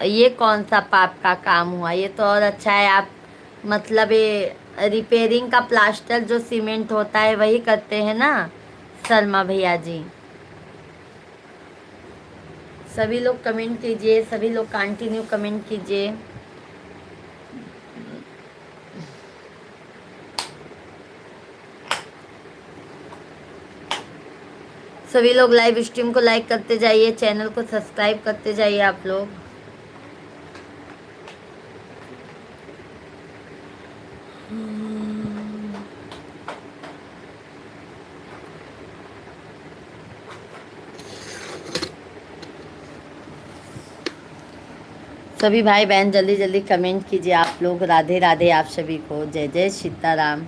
ये कौन सा पाप का काम हुआ? ये तो और अच्छा है, आप मतलब ये रिपेयरिंग का प्लास्टर जो सीमेंट होता है वही करते हैं ना शर्मा भैया जी। सभी लोग कमेंट कीजिए, सभी लोग कंटिन्यू कमेंट कीजिए। सभी लोग लाइव स्ट्रीम को लाइक करते जाइए, चैनल को सब्सक्राइब करते जाइए आप लोग। सभी भाई बहन जल्दी जल्दी कमेंट कीजिए आप लोग। राधे राधे आप सभी को, जय जय सीताराम।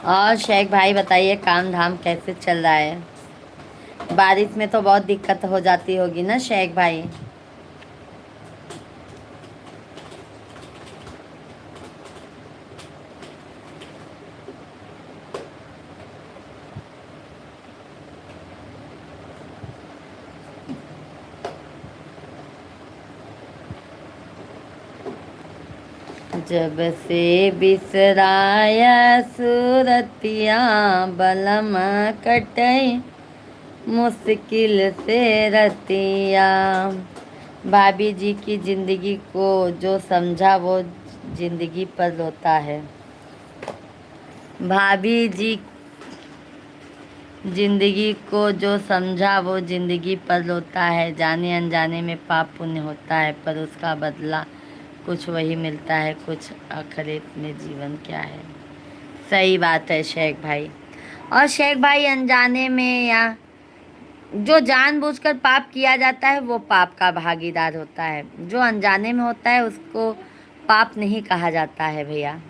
और शेख भाई बताइए काम धाम कैसे चल रहा है? बारिश में तो बहुत दिक्कत हो जाती होगी ना शेख भाई? जब से बिसराया सूरतिया, बलम कटई मुश्किल से रतिया। भाभी जी की जिंदगी को जो समझा वो जिंदगी पर रोता है। भाभी जी जिंदगी को जो समझा वो जिंदगी पर रोता है। जाने अनजाने में पाप पुण्य होता है, पर उसका बदला कुछ वही मिलता है, कुछ आखिरत में जीवन क्या है। सही बात है शेख भाई। और शेख भाई अनजाने में या जो जानबूझकर पाप किया जाता है वो पाप का भागीदार होता है, जो अनजाने में होता है उसको पाप नहीं कहा जाता है भैया।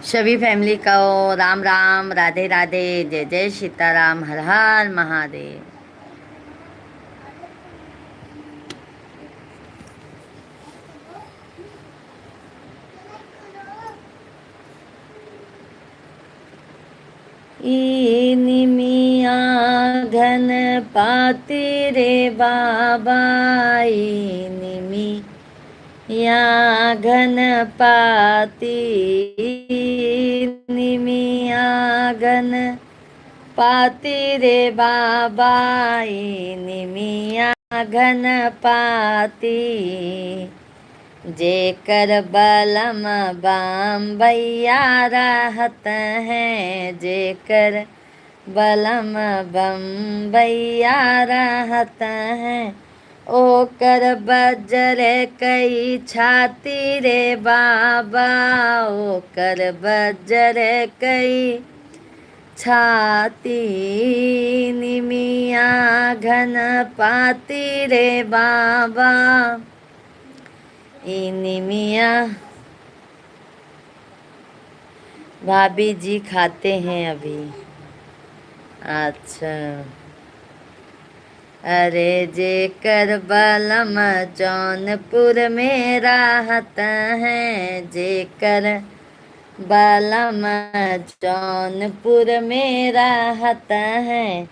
सभी फैमिली को राम राम, राधे राधे, जय जय सीताराम, हर हर महादेव। निमिया घन पाती रे बाबा, निमिया घन पाती, निमिया घन पाती रे बाबा, निमिया घन पाती, जेकर बलम बम भैया रहत हैं, जेकर बलम बम भैया रहत हैं, ओकर बजर कई छाती रे बाबा, ओकर बजर कई छाती, निमिया घन पाती रे बाबा, निमिया। भाभी जी खाते हैं अभी। अच्छा। अरे जेकर बलम जौनपुर में राहत हैं, जेकर बलम जौनपुर में राहत हैं,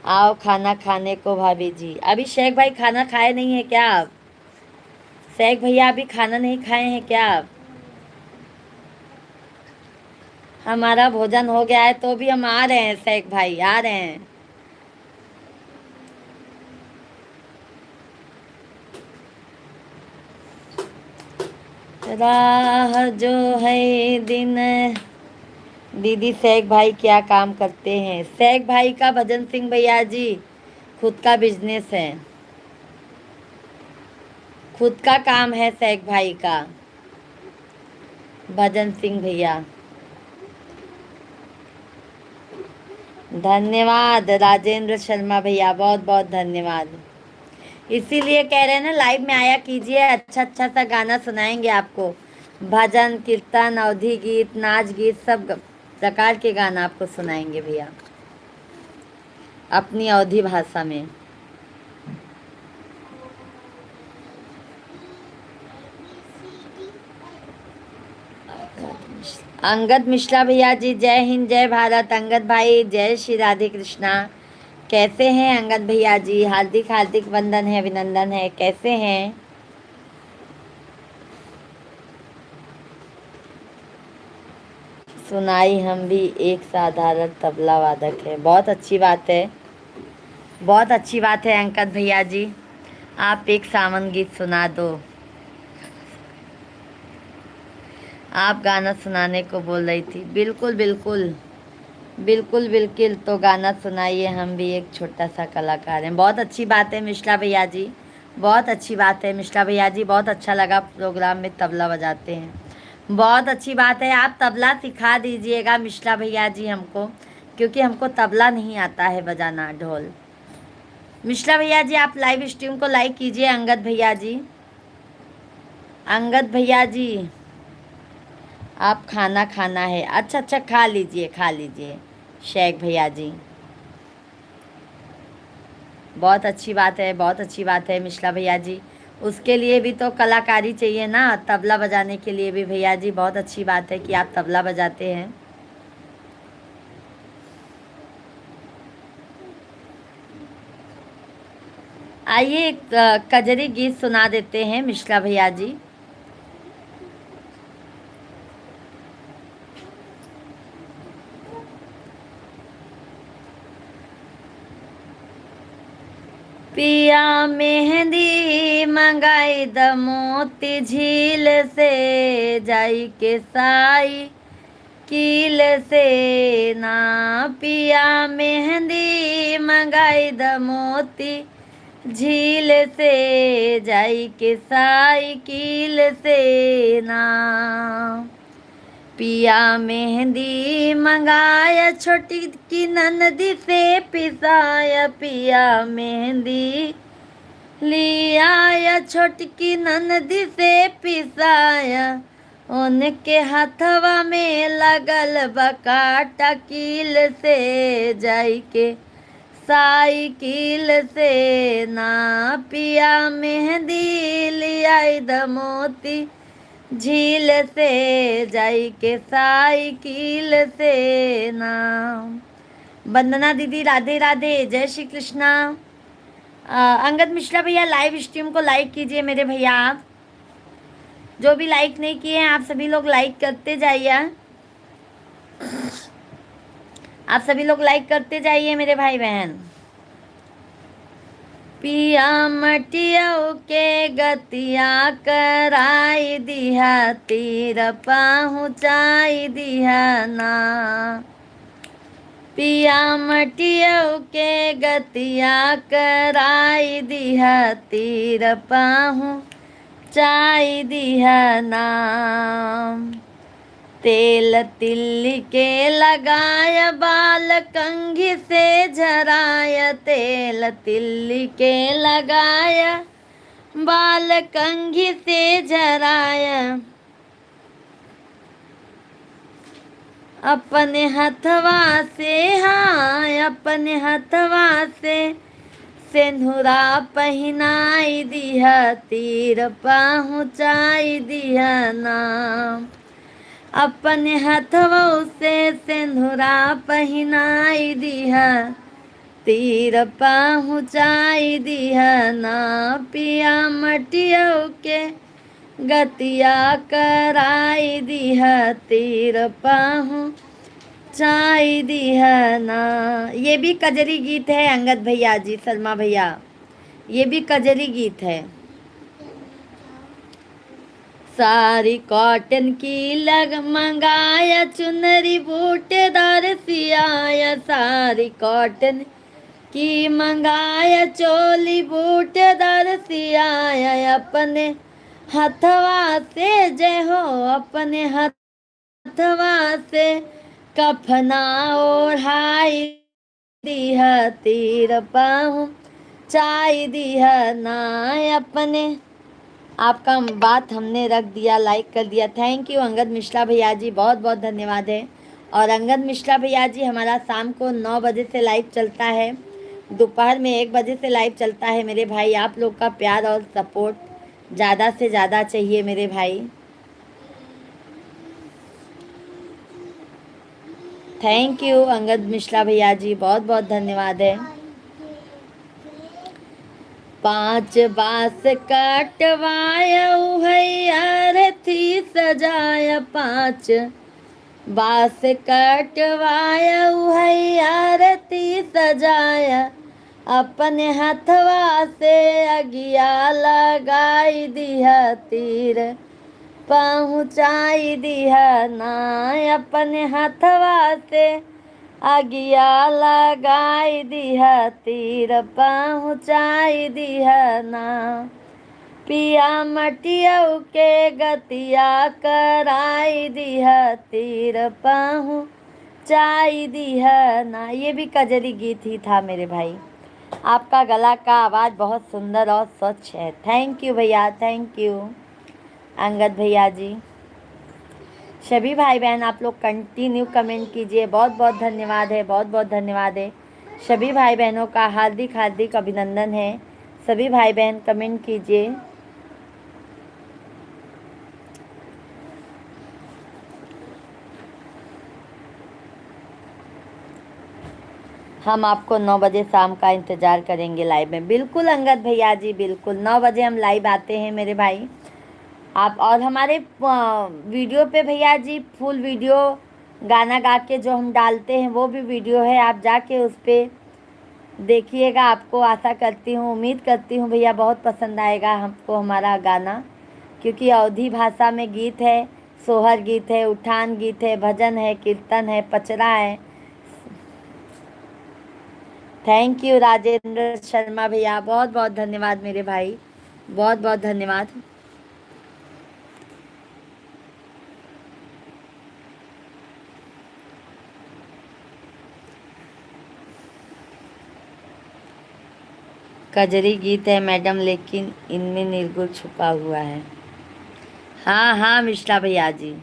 आओ खाना खाने को भाभी जी। अभी शेख भाई खाना खाए नहीं है क्या आप? शेख भैया अभी खाना नहीं खाए हैं क्या आप? हमारा भोजन हो गया है तो भी हम आ रहे हैं शेख भाई, आ रहे हैं। राह जो है दिन। दीदी शेख भाई क्या काम करते हैं? शेख भाई का भजन सिंह भैया जी खुद का बिजनेस है, खुद का काम है शेख भाई का, भजन सिंह भैया। धन्यवाद राजेंद्र शर्मा भैया, बहुत बहुत धन्यवाद। इसीलिए कह रहे हैं ना, लाइव में आया कीजिए, अच्छा अच्छा सा गाना सुनाएंगे आपको। भजन कीर्तन अवधि गीत नाच गीत सब प्रकार के गाना आपको सुनाएंगे भैया, अपनी अवधि भाषा में। अंगद मिश्रा भैया जी, जय हिंद जय भारत। अंगद भाई जय श्री राधे कृष्णा। कैसे हैं अंगद भैया जी? हार्दिक हार्दिक वंदन है, अभिनंदन है। कैसे हैं? सुनाई हम भी एक साधारण तबला वादक है। बहुत अच्छी बात है, बहुत अच्छी बात है अंकद भैया जी। आप एक सावन गीत सुना दो। आप गाना सुनाने को बोल रही थी। बिल्कुल बिल्कुल बिल्कुल बिल्कुल, तो गाना सुनाइए, हम भी एक छोटा सा कलाकार हैं। बहुत अच्छी बात है मिश्रा भैया जी, बहुत अच्छी बात है मिश्रा भैया जी। बहुत अच्छा लगा प्रोग्राम में तबला बजाते हैं, बहुत अच्छी बात है। आप तबला सिखा दीजिएगा मिश्रा भैया जी हमको, क्योंकि हमको तबला नहीं आता है बजाना, ढोल। मिश्रा भैया जी आप लाइव स्ट्रीम को लाइक कीजिए। अंगद भैया जी, अंगद भैया जी आप खाना खाना है? अच्छा अच्छा, खा लीजिए खा लीजिए शेख भैया जी। बहुत अच्छी बात है, बहुत अच्छी बात है मिश्रा भैया जी। उसके लिए भी तो कलाकारी चाहिए ना, तबला बजाने के लिए भी भैया जी। बहुत अच्छी बात है कि आप तबला बजाते हैं। आइए एक कजरी गीत सुना देते हैं मिश्रा भैया जी। पिया मेहंदी मंगाई द मोती झील से, जाई के साई कील से ना। पिया मेहंदी मंगाई द मोती झील से, जाई के साई कील से ना। पिया मेहंदी मंगाया छोटी की ननदी से पिसाया, पिया मेहंदी लिया छोटकी ननदी से पिसाया। उनके हथवा में लगल बकाटा कील से जाई के साइकिल से ना पिया मेहंदी लियाई द मोती झील से जाई के साइकिल से ना। वंदना दीदी राधे राधे, जय श्री कृष्णा। अंगद मिश्रा भैया लाइव स्ट्रीम को लाइक कीजिए मेरे भैया। आप जो भी लाइक नहीं किए हैं आप सभी लोग लाइक करते जाइए। आप सभी लोग लाइक करते जाइए मेरे भाई बहन। पिया मटिया के गतिया कराई दिया तीर पहुँचाई दिया ना। पिया मटिया के गतिया कराई दिया तीर पहुँचाई दिया ना। तेल तिल्ली के लगाया बाल कंघी से झराया तेल तिल्ली के लगाया बाल कंघी से झराया। अपने हथवा से हाँ अपने हथवा से सिंदूरा पहनाई दिया तीर पहुँचाई दिया ना। अपने हथवों से सिंदूरा पहनाई दिया तीर पहुँचाई दिया ना। पिया मटियों के गतिया कराई दिया तीर पहुँचाई दिया ना। ये भी कजरी गीत है अंगद भैया जी, सलमा भैया, ये भी कजरी गीत है। सारी कॉटन की लग मंगाया चुनरी बूटेदार सियाया सारी कॉटन की मंगाया चोली बूटेदार सियाया। अपने हथवा से जय हो अपने हथवा से कफना ओढ़ाई दिया तीर पहुँचाई दिया ना। अपने आपका बात हमने रख दिया, लाइक कर दिया। थैंक यू अंगद मिश्रा भैया जी, बहुत बहुत धन्यवाद है। और अंगद मिश्रा भैया जी हमारा शाम को 9 बजे से लाइव चलता है, दोपहर में 1 बजे से लाइव चलता है मेरे भाई। आप लोग का प्यार और सपोर्ट ज़्यादा से ज़्यादा चाहिए मेरे भाई। थैंक यू अंगद मिश्रा भैया जी, बहुत बहुत धन्यवाद है। 5 बांस कटवाया भैया रथी सजाया 5 बांस कटवाया भैया रथी सजाया। अपने हथवा से अगिया लगाई दिया तीर पहुँचाई दिया ना। अपने हथवा से अगिया लगाई दिया तीर पहुँचाई दिया ना। पिया मटिया के गतिया कराई दिया तीर पहुँचाई दिया ना। ये भी कजरी गीत ही था मेरे भाई। आपका गला का आवाज़ बहुत सुंदर और स्वच्छ है। थैंक यू भैया, थैंक यू अंगद भैया जी। सभी भाई बहन आप लोग कंटिन्यू कमेंट कीजिए, बहुत बहुत धन्यवाद है, बहुत बहुत धन्यवाद है। सभी भाई बहनों का हार्दिक हार्दिक अभिनंदन है। सभी भाई बहन कमेंट कीजिए। हम आपको 9 बजे शाम का इंतज़ार करेंगे लाइव में। बिल्कुल अंगद भैया जी, बिल्कुल 9 बजे हम लाइव आते हैं मेरे भाई। आप और हमारे वीडियो पे भैया जी फुल वीडियो गाना गा के जो हम डालते हैं वो भी वीडियो है, आप जाके उस पर देखिएगा। आपको आशा करती हूँ, उम्मीद करती हूँ भैया बहुत पसंद आएगा हमको हमारा गाना, क्योंकि अवधी भाषा में गीत है, सोहर गीत है, उठान गीत है, भजन है, कीर्तन है, पचरा है। थैंक यू राजेंद्र शर्मा भैया, बहुत बहुत धन्यवाद मेरे भाई, बहुत बहुत धन्यवाद। कजरी गीत है मैडम, लेकिन इनमें निर्गुण छुपा हुआ है। हाँ हाँ मिश्रा भैया जी,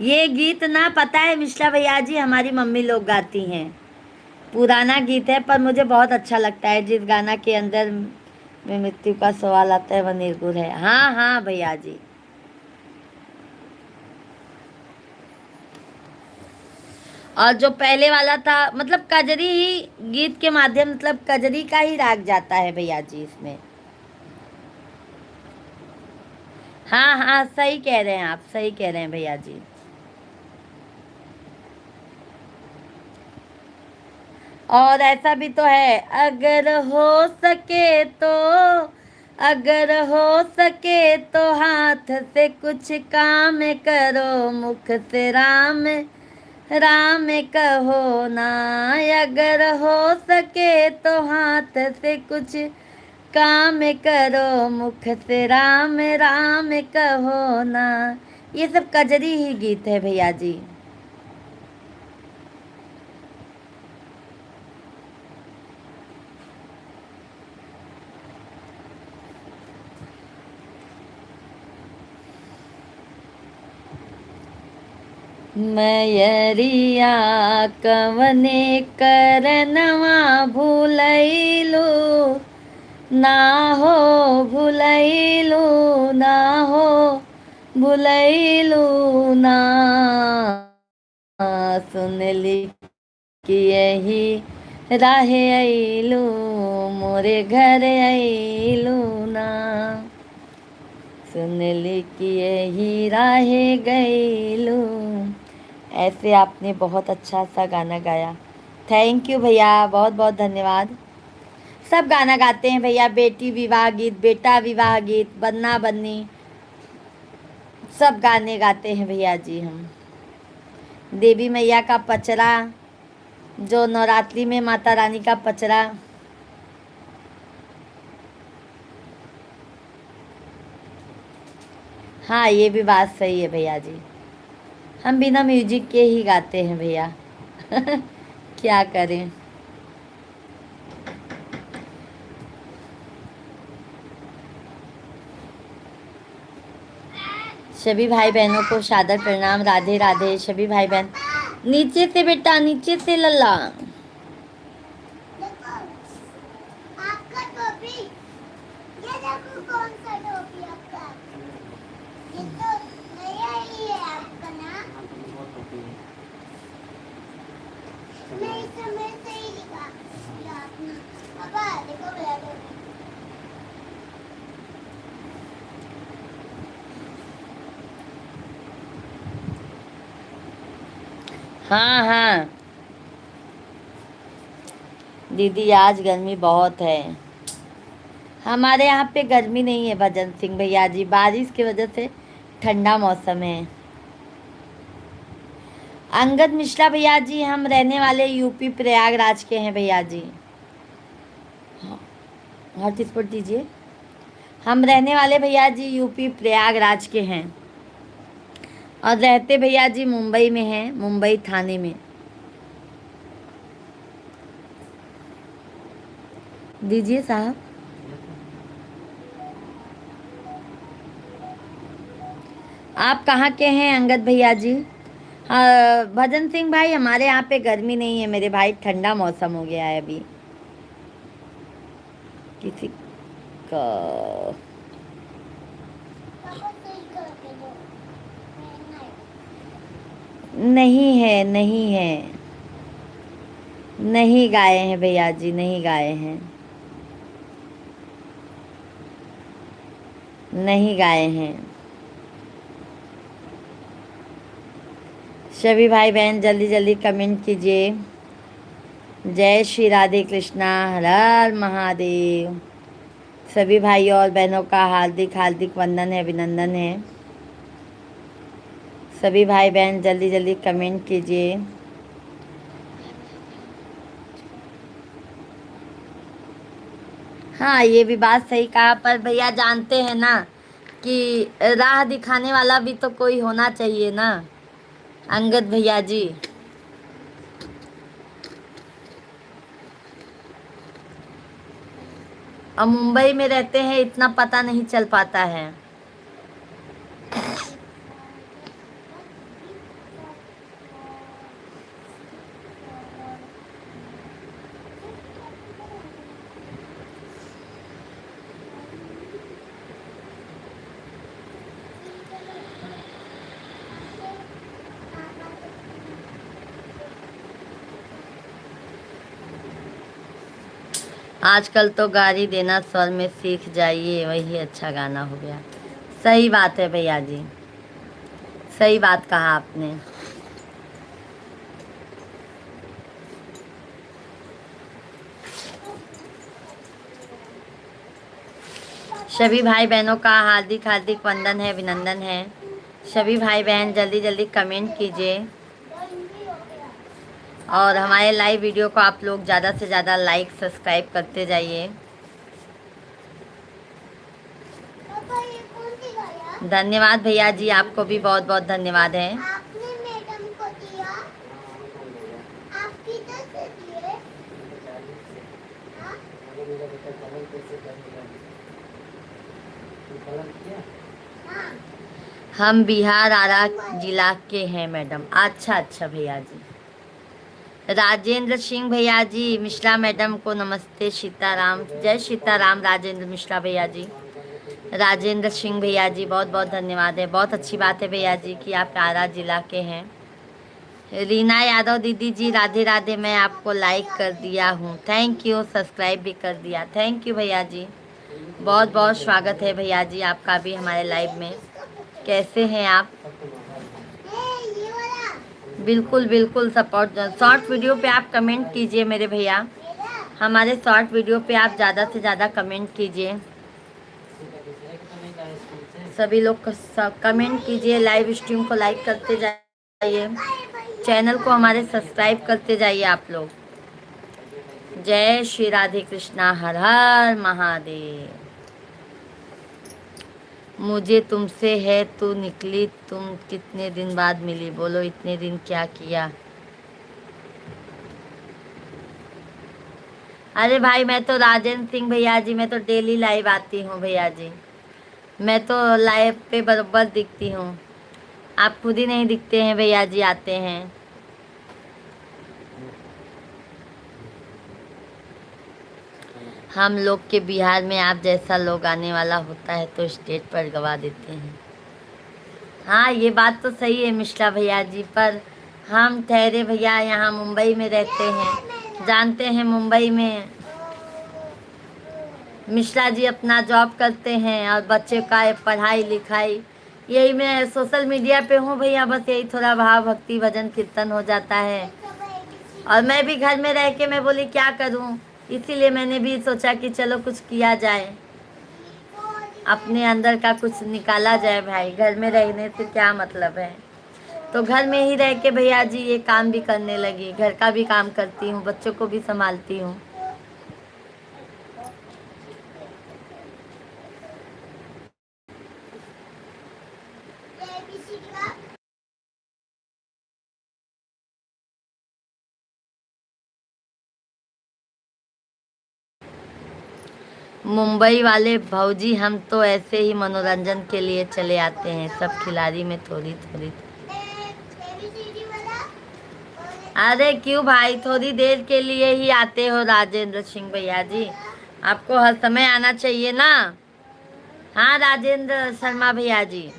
ये गीत ना पता है मिश्रा भैया जी, हमारी मम्मी लोग गाती हैं। पुराना गीत है पर मुझे बहुत अच्छा लगता है। जिस गाना के अंदर में मृत्यु का सवाल आता है वह निर्गुण है। हाँ हाँ भैया जी। और जो पहले वाला था मतलब कजरी ही गीत के माध्यम, मतलब कजरी का ही राग जाता है भैया जी इसमें। हाँ हाँ सही कह रहे हैं आप, सही कह रहे हैं भैया जी। और ऐसा भी तो है, अगर हो सके तो, अगर हो सके तो हाथ से कुछ काम करो, मुख से राम राम कहो ना। अगर हो सके तो हाथ से कुछ काम करो, मुख से राम राम कहो ना। ये सब कजरी ही गीत है भैया जी। मयरिया कवने करनवा भूलैलू, ना हो भूलैलू, ना हो भूलैलू ना। सुनली कि यही राहे अइलू, मोरे घर अइलू ना। सुनली कि यही राहे गइलू। ऐसे आपने बहुत अच्छा सा गाना गाया। थैंक यू भैया, बहुत बहुत धन्यवाद। सब गाना गाते हैं भैया, बेटी विवाह गीत, बेटा विवाह गीत, बन्ना बन्नी, सब गाने गाते हैं भैया जी हम। देवी मैया का पचरा, जो नवरात्रि में माता रानी का पचरा। हाँ ये भी बात सही है भैया जी, हम बिना म्यूजिक के ही गाते हैं भैया। क्या करें। सभी भाई बहनों को सादर प्रणाम, राधे राधे। सभी भाई बहन नीचे से बेटा, नीचे से लल्ला।
देखो, आपका टोपी, ये देखो कौन सा टोपी आपका। ये तो नया ही है आपका ना। नहीं समय से ही दिखा ये आपने। पापा देखो मेरा टोपी।
हाँ हाँ दीदी आज गर्मी बहुत है। हमारे यहाँ पे गर्मी नहीं है भजन सिंह भैया जी, बारिश की वजह से ठंडा मौसम है। अंगद मिश्रा भैया जी, हम रहने वाले यूपी प्रयागराज के हैं भैया जी। हॉटस्पॉट दीजिए। हम रहने वाले भैया जी यूपी प्रयागराज के हैं, और रहते भैया जी मुंबई में हैं, मुंबई थाने में। दीजिए साहब। आप कहाँ के हैं अंगद भैया जी? हाँ भजन सिंह भाई, हमारे यहाँ पे गर्मी नहीं है मेरे भाई, ठंडा मौसम हो गया है अभी। किसी का
पापा सही करके दो। मैं
नहीं है, नहीं है, नहीं गाए हैं भैया जी, नहीं गाए हैं, नहीं गाए हैं। सभी भाई बहन जल्दी जल्दी कमेंट कीजिए। जय श्री राधे कृष्णा, हर हर महादेव। सभी भाई और बहनों का हार्दिक हार्दिक वंदन है, अभिनंदन है। सभी भाई बहन जल्दी जल्दी कमेंट कीजिए। हाँ ये भी बात सही कहा, पर भैया जानते हैं ना कि राह दिखाने वाला भी तो कोई होना चाहिए ना अंगद भैया जी। और मुंबई में रहते हैं, इतना पता नहीं चल पाता है। आजकल तो गाली देना स्वर में सीख जाइए, वही अच्छा गाना हो गया। सही बात है भैया जी, सही बात कहा आपने। सभी भाई बहनों का हार्दिक हार्दिक वंदन है, अभिनंदन है। सभी भाई बहन जल्दी जल्दी कमेंट कीजिए और हमारे लाइव वीडियो को आप लोग ज़्यादा से ज़्यादा लाइक सब्सक्राइब करते जाइए।
पापा ये कौन सिखाया?
धन्यवाद भैया जी, आपको भी बहुत बहुत धन्यवाद है।
आपने मैडम को दिया? आप किधर से दिए? हाँ? हाँ।
हम बिहार आरा जिला के हैं मैडम। अच्छा अच्छा भैया जी। राजेंद्र सिंह भैया जी, मिश्रा मैडम को नमस्ते, सीताराम, जय सीताराम राजेंद्र मिश्रा भैया जी। राजेंद्र सिंह भैया जी बहुत बहुत धन्यवाद है, बहुत अच्छी बात है भैया जी कि आप आरा जिला के हैं। रीना यादव दीदी जी राधे राधे, मैं आपको लाइक कर दिया हूँ, थैंक यू, सब्सक्राइब भी कर दिया, थैंक यू भैया जी। बहुत बहुत स्वागत है भैया जी आपका भी हमारे लाइव में। कैसे हैं आप?
ये वाला
बिल्कुल बिल्कुल सपोर्ट। शॉर्ट वीडियो पे आप कमेंट कीजिए मेरे भैया,
मेरा।
हमारे शॉर्ट वीडियो पे आप ज़्यादा से ज़्यादा कमेंट कीजिए। सभी लोग कमेंट कीजिए, लाइव स्ट्रीम को लाइक करते जाइए, चैनल को हमारे सब्सक्राइब करते जाइए आप लोग। जय श्री राधे कृष्णा, हर हर महादेव। मुझे तुमसे है तू निकली, तुम कितने दिन बाद मिली, बोलो इतने दिन क्या किया। अरे भाई मैं तो राजेंद्र सिंह भैया जी, मैं तो डेली लाइव आती हूँ भैया जी, मैं तो लाइव पे बराबर दिखती हूँ, आप खुद ही नहीं दिखते हैं भैया जी, आते हैं। हम लोग के बिहार में आप जैसा लोग आने वाला होता है तो स्टेज पर गवा देते हैं। हाँ ये बात तो सही है मिश्रा भैया जी, पर हम ठहरे भैया यहाँ मुंबई में रहते हैं, जानते हैं मुंबई में मिश्रा जी अपना जॉब करते हैं और बच्चे का पढ़ाई लिखाई, यही मैं सोशल मीडिया पे हूँ भैया, बस यही थोड़ा भाव भक्ति भजन कीर्तन हो जाता है। और मैं भी घर में रह के मैं बोली क्या करूँ, इसीलिए मैंने भी सोचा कि चलो कुछ किया जाए, अपने अंदर का कुछ निकाला जाए भाई, घर में रहने से क्या मतलब है। तो घर में ही रह के भैया जी ये काम भी करने लगी, घर का भी काम करती हूँ, बच्चों को भी संभालती हूँ। मुंबई वाले भौजी हम तो ऐसे ही मनोरंजन के लिए चले आते हैं, सब खिलाड़ी में थोड़ी थोड़ी। अरे क्यों भाई, थोड़ी देर के लिए ही आते हो राजेंद्र सिंह भैया जी, आपको हर समय आना चाहिए ना। हाँ राजेंद्र शर्मा भैया जी,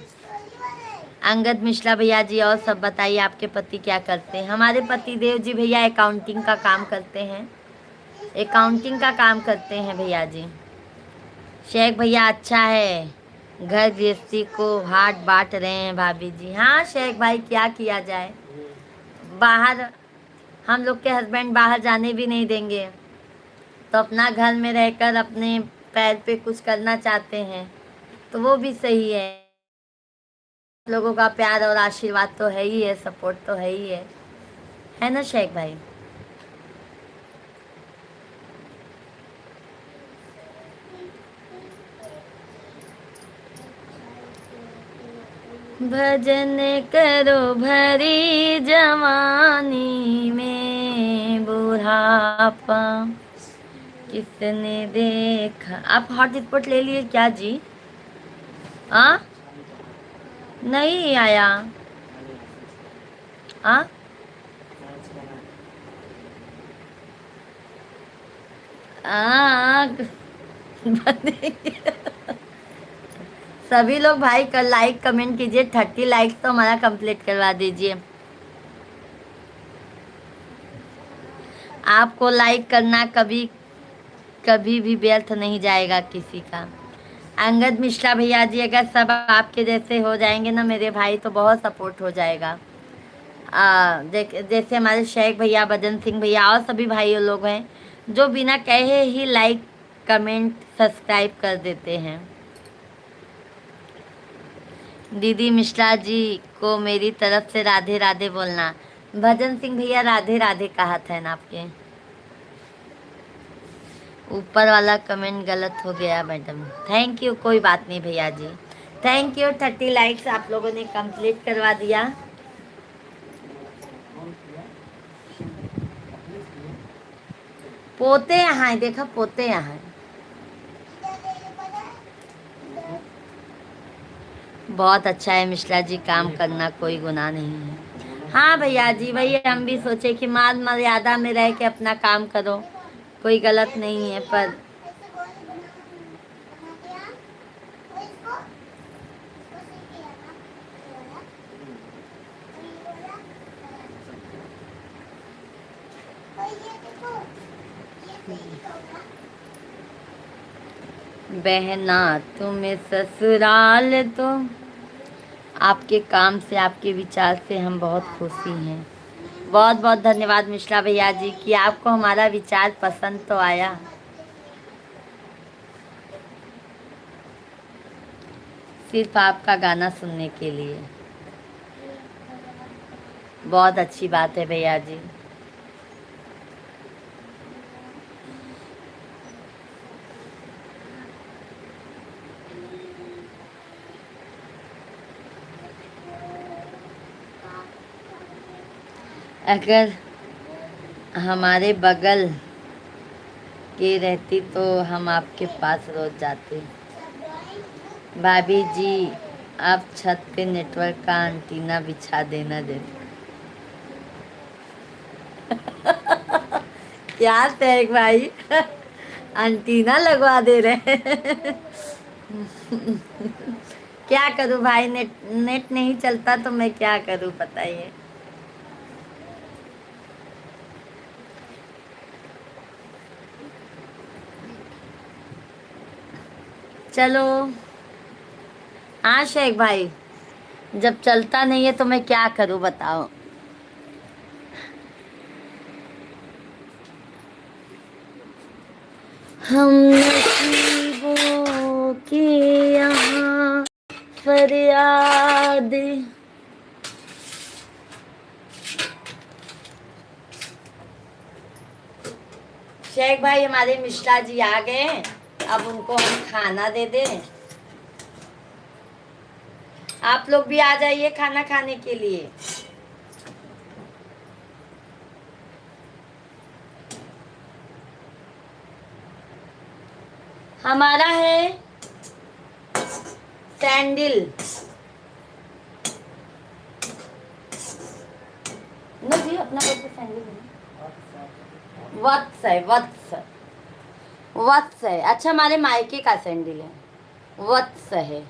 अंगद मिश्रा भैया जी, और सब बताइए आपके पति क्या करते हैं। हमारे पति देव जी भैया अकाउंटिंग का काम करते हैं, अकाउंटिंग का काम करते हैं भैया जी। शेख भैया अच्छा है, घर गृहस्थी को हाथ बांट रहे हैं भाभी जी। हाँ शेख भाई क्या किया जाए, बाहर हम लोग के हस्बैंड बाहर जाने भी नहीं देंगे, तो अपना घर में रहकर अपने पैर पे कुछ करना चाहते हैं, तो वो भी सही है। लोगों का प्यार और आशीर्वाद तो है ही है, सपोर्ट तो है ना शेख भाई। भजन करो भरी जवानी में, बुढ़ापा किसने देखा। आप हॉट स्पॉट ले लिए क्या जी? हाँ, नहीं आया। हाँ, हाँ। सभी लोग भाई कल लाइक कमेंट कीजिए, 30 लाइक्स तो हमारा कंप्लीट करवा दीजिए। आपको लाइक करना कभी कभी भी व्यर्थ नहीं जाएगा किसी का। अंगद मिश्रा भैया जी, अगर सब आपके जैसे हो जाएंगे ना मेरे भाई, तो बहुत सपोर्ट हो जाएगा। जैसे हमारे शेख भैया, भजन सिंह भैया और सभी भाई लोग हैं जो बिना कहे ही लाइक कमेंट सब्सक्राइब कर देते हैं। दीदी मिश्रा जी को मेरी तरफ से राधे राधे बोलना। भजन सिंह भैया राधे राधे कहा था ना आपके। ऊपर वाला कमेंट गलत हो गया मैडम। थैंक यू, कोई बात नहीं भैया जी। थैंक यू, 30 लाइक्स आप लोगों ने कंप्लीट करवा दिया। पोते यहाँ है, देखा पोते यहाँ है। बहुत अच्छा है मिश्रा जी, काम करना कोई गुनाह नहीं है। हाँ भैया जी, वही हम भी सोचे कि मान मर्यादा में रह के अपना काम करो, कोई गलत नहीं है। पर बहना तुम्हें ससुराल तो, आपके काम से आपके विचार से हम बहुत खुशी हैं। बहुत बहुत धन्यवाद मिश्रा भैया जी कि आपको हमारा विचार पसंद तो आया। सिर्फ आपका गाना सुनने के लिए। बहुत अच्छी बात है भैया जी। अगर हमारे बगल के रहती तो हम आपके पास रोज जाते। भाभी जी आप छत पे नेटवर्क का एंटीना बिछा देना दे। क्या शेख भाई, एंटीना लगवा दे रहे हैं। क्या करूं भाई, नेट नेट नहीं चलता तो मैं क्या करूं बताइए। चलो। हाँ शेख भाई, जब चलता नहीं है तो मैं क्या करूं बताओ। हम नसीबों की यहाँ फरियाद। शेख भाई हमारे मिश्रा जी आ गए हैं, अब उनको हम खाना दे दें। आप लोग भी आ जाइए खाना खाने के लिए। हमारा है सैंडल। नो जी अपना सैंडल वत्स है, वत्स वत्स है। अच्छा हमारे मायके का सैंडल है, वत्स है।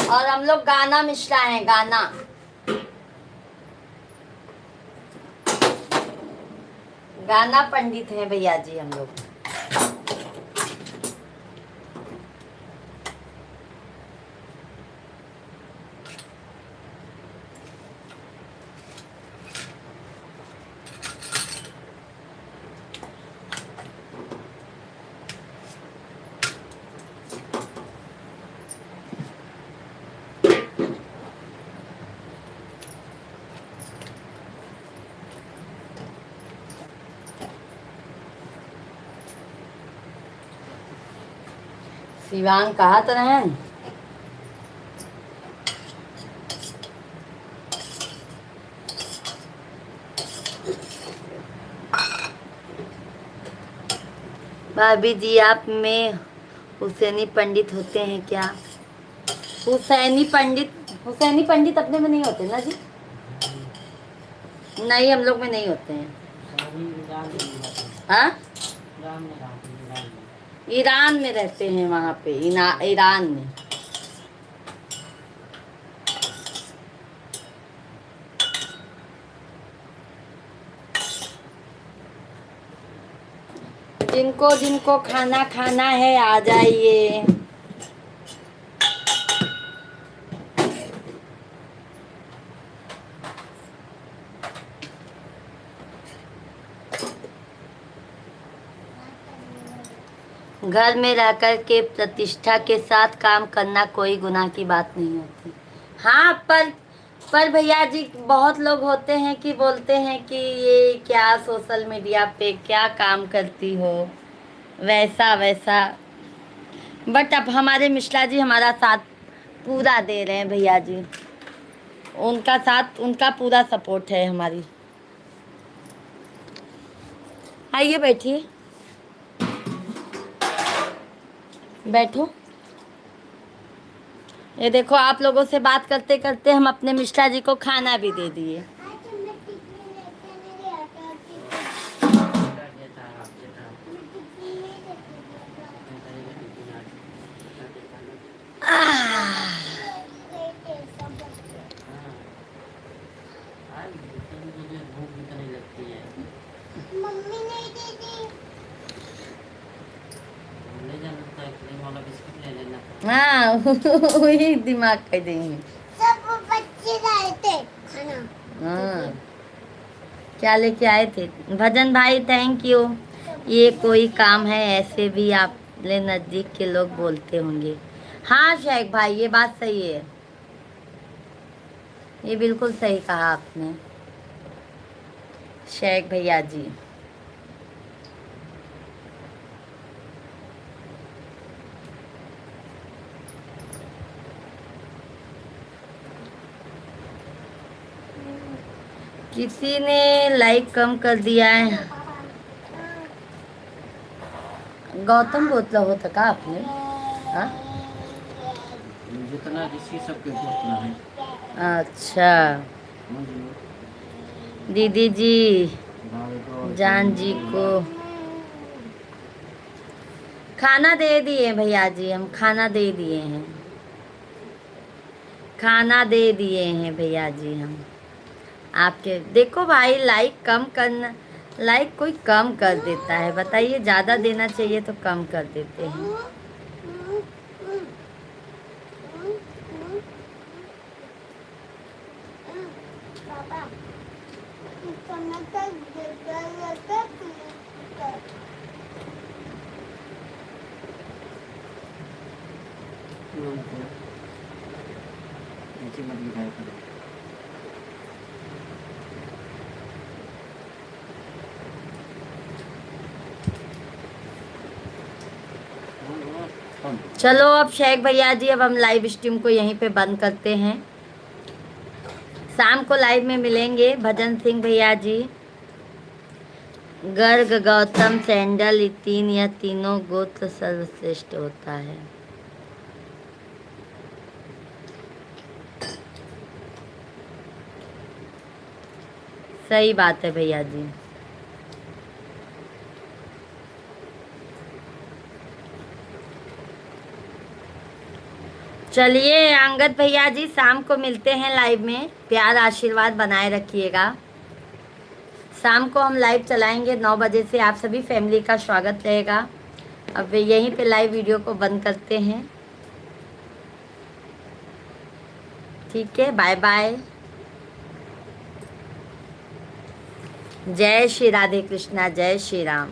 और हम लोग गाना मिश्रा है, गाना। गाना पंडित हैं भैया जी हम लोग। शिवांग कहा तो रहें। भाभी जी आप में हुसैनी पंडित होते हैं क्या? हुसैनी पंडित अपने में नहीं होते ना जी? नहीं, हम लोग में नहीं होते हैं। हाँ, ईरान में रहते हैं, वहाँ पे ईरान में। जिनको जिनको खाना खाना है आ जाइए। घर में रहकर के प्रतिष्ठा के साथ काम करना कोई गुनाह की बात नहीं होती। हाँ, पर भैया जी बहुत लोग होते हैं कि बोलते हैं कि ये क्या सोशल मीडिया पे क्या काम करती हो, वैसा वैसा। बट अब हमारे मिश्रा जी हमारा साथ पूरा दे रहे हैं भैया जी, उनका साथ, उनका पूरा सपोर्ट है हमारी। आइए बैठिए, बैठो। ये देखो, आप लोगों से बात करते करते हम अपने मिश्रा जी को खाना भी दे दिए।
आज मैं टिकली लेके नहीं गया था, टिकली नहीं मम्मी नहीं दी थी।
हाँ वही दिमाग कर देंगे।
सब बच्चे लाए थे खाना।
हाँ, क्या लेके आए थे? भजन भाई थैंक यू। ये कोई काम है, ऐसे भी आपने नजदीक के लोग बोलते होंगे। हाँ शेख भाई, ये बात सही है, ये बिल्कुल सही कहा आपने शेख भैया जी। किसी ने लाइक कम कर दिया है। गौतम बोतला होता का आपने? हाँ,
जितना जिसकी सबके उतना है।
अच्छा दीदी जी, जान जी को खाना दे दिए भैया जी, हम खाना दे दिए हैं, खाना दे दिए हैं भैया जी हम आपके। देखो भाई, लाइक कम करना, लाइक कोई कम कर देता है बताइए? ज़्यादा देना चाहिए तो कम कर देते हैं।
पापा
नीचे मत लिखाया करो।
चलो अब शेख भैया जी, अब हम लाइव स्ट्रीम को यहीं पे बंद करते हैं। शाम को लाइव में मिलेंगे। भजन सिंह भैया जी, गर्ग, गौतम, सैंडल, ये तीन या तीनों गोत्र सर्वश्रेष्ठ होता है। सही बात है भैया जी। चलिए अंगद भैया जी, शाम को मिलते हैं लाइव में। प्यार आशीर्वाद बनाए रखिएगा। शाम को हम लाइव चलाएंगे 9 बजे से, आप सभी फैमिली का स्वागत रहेगा। अब यहीं पे लाइव वीडियो को बंद करते हैं। ठीक है, बाय बाय। जय श्री राधे कृष्णा, जय श्री राम।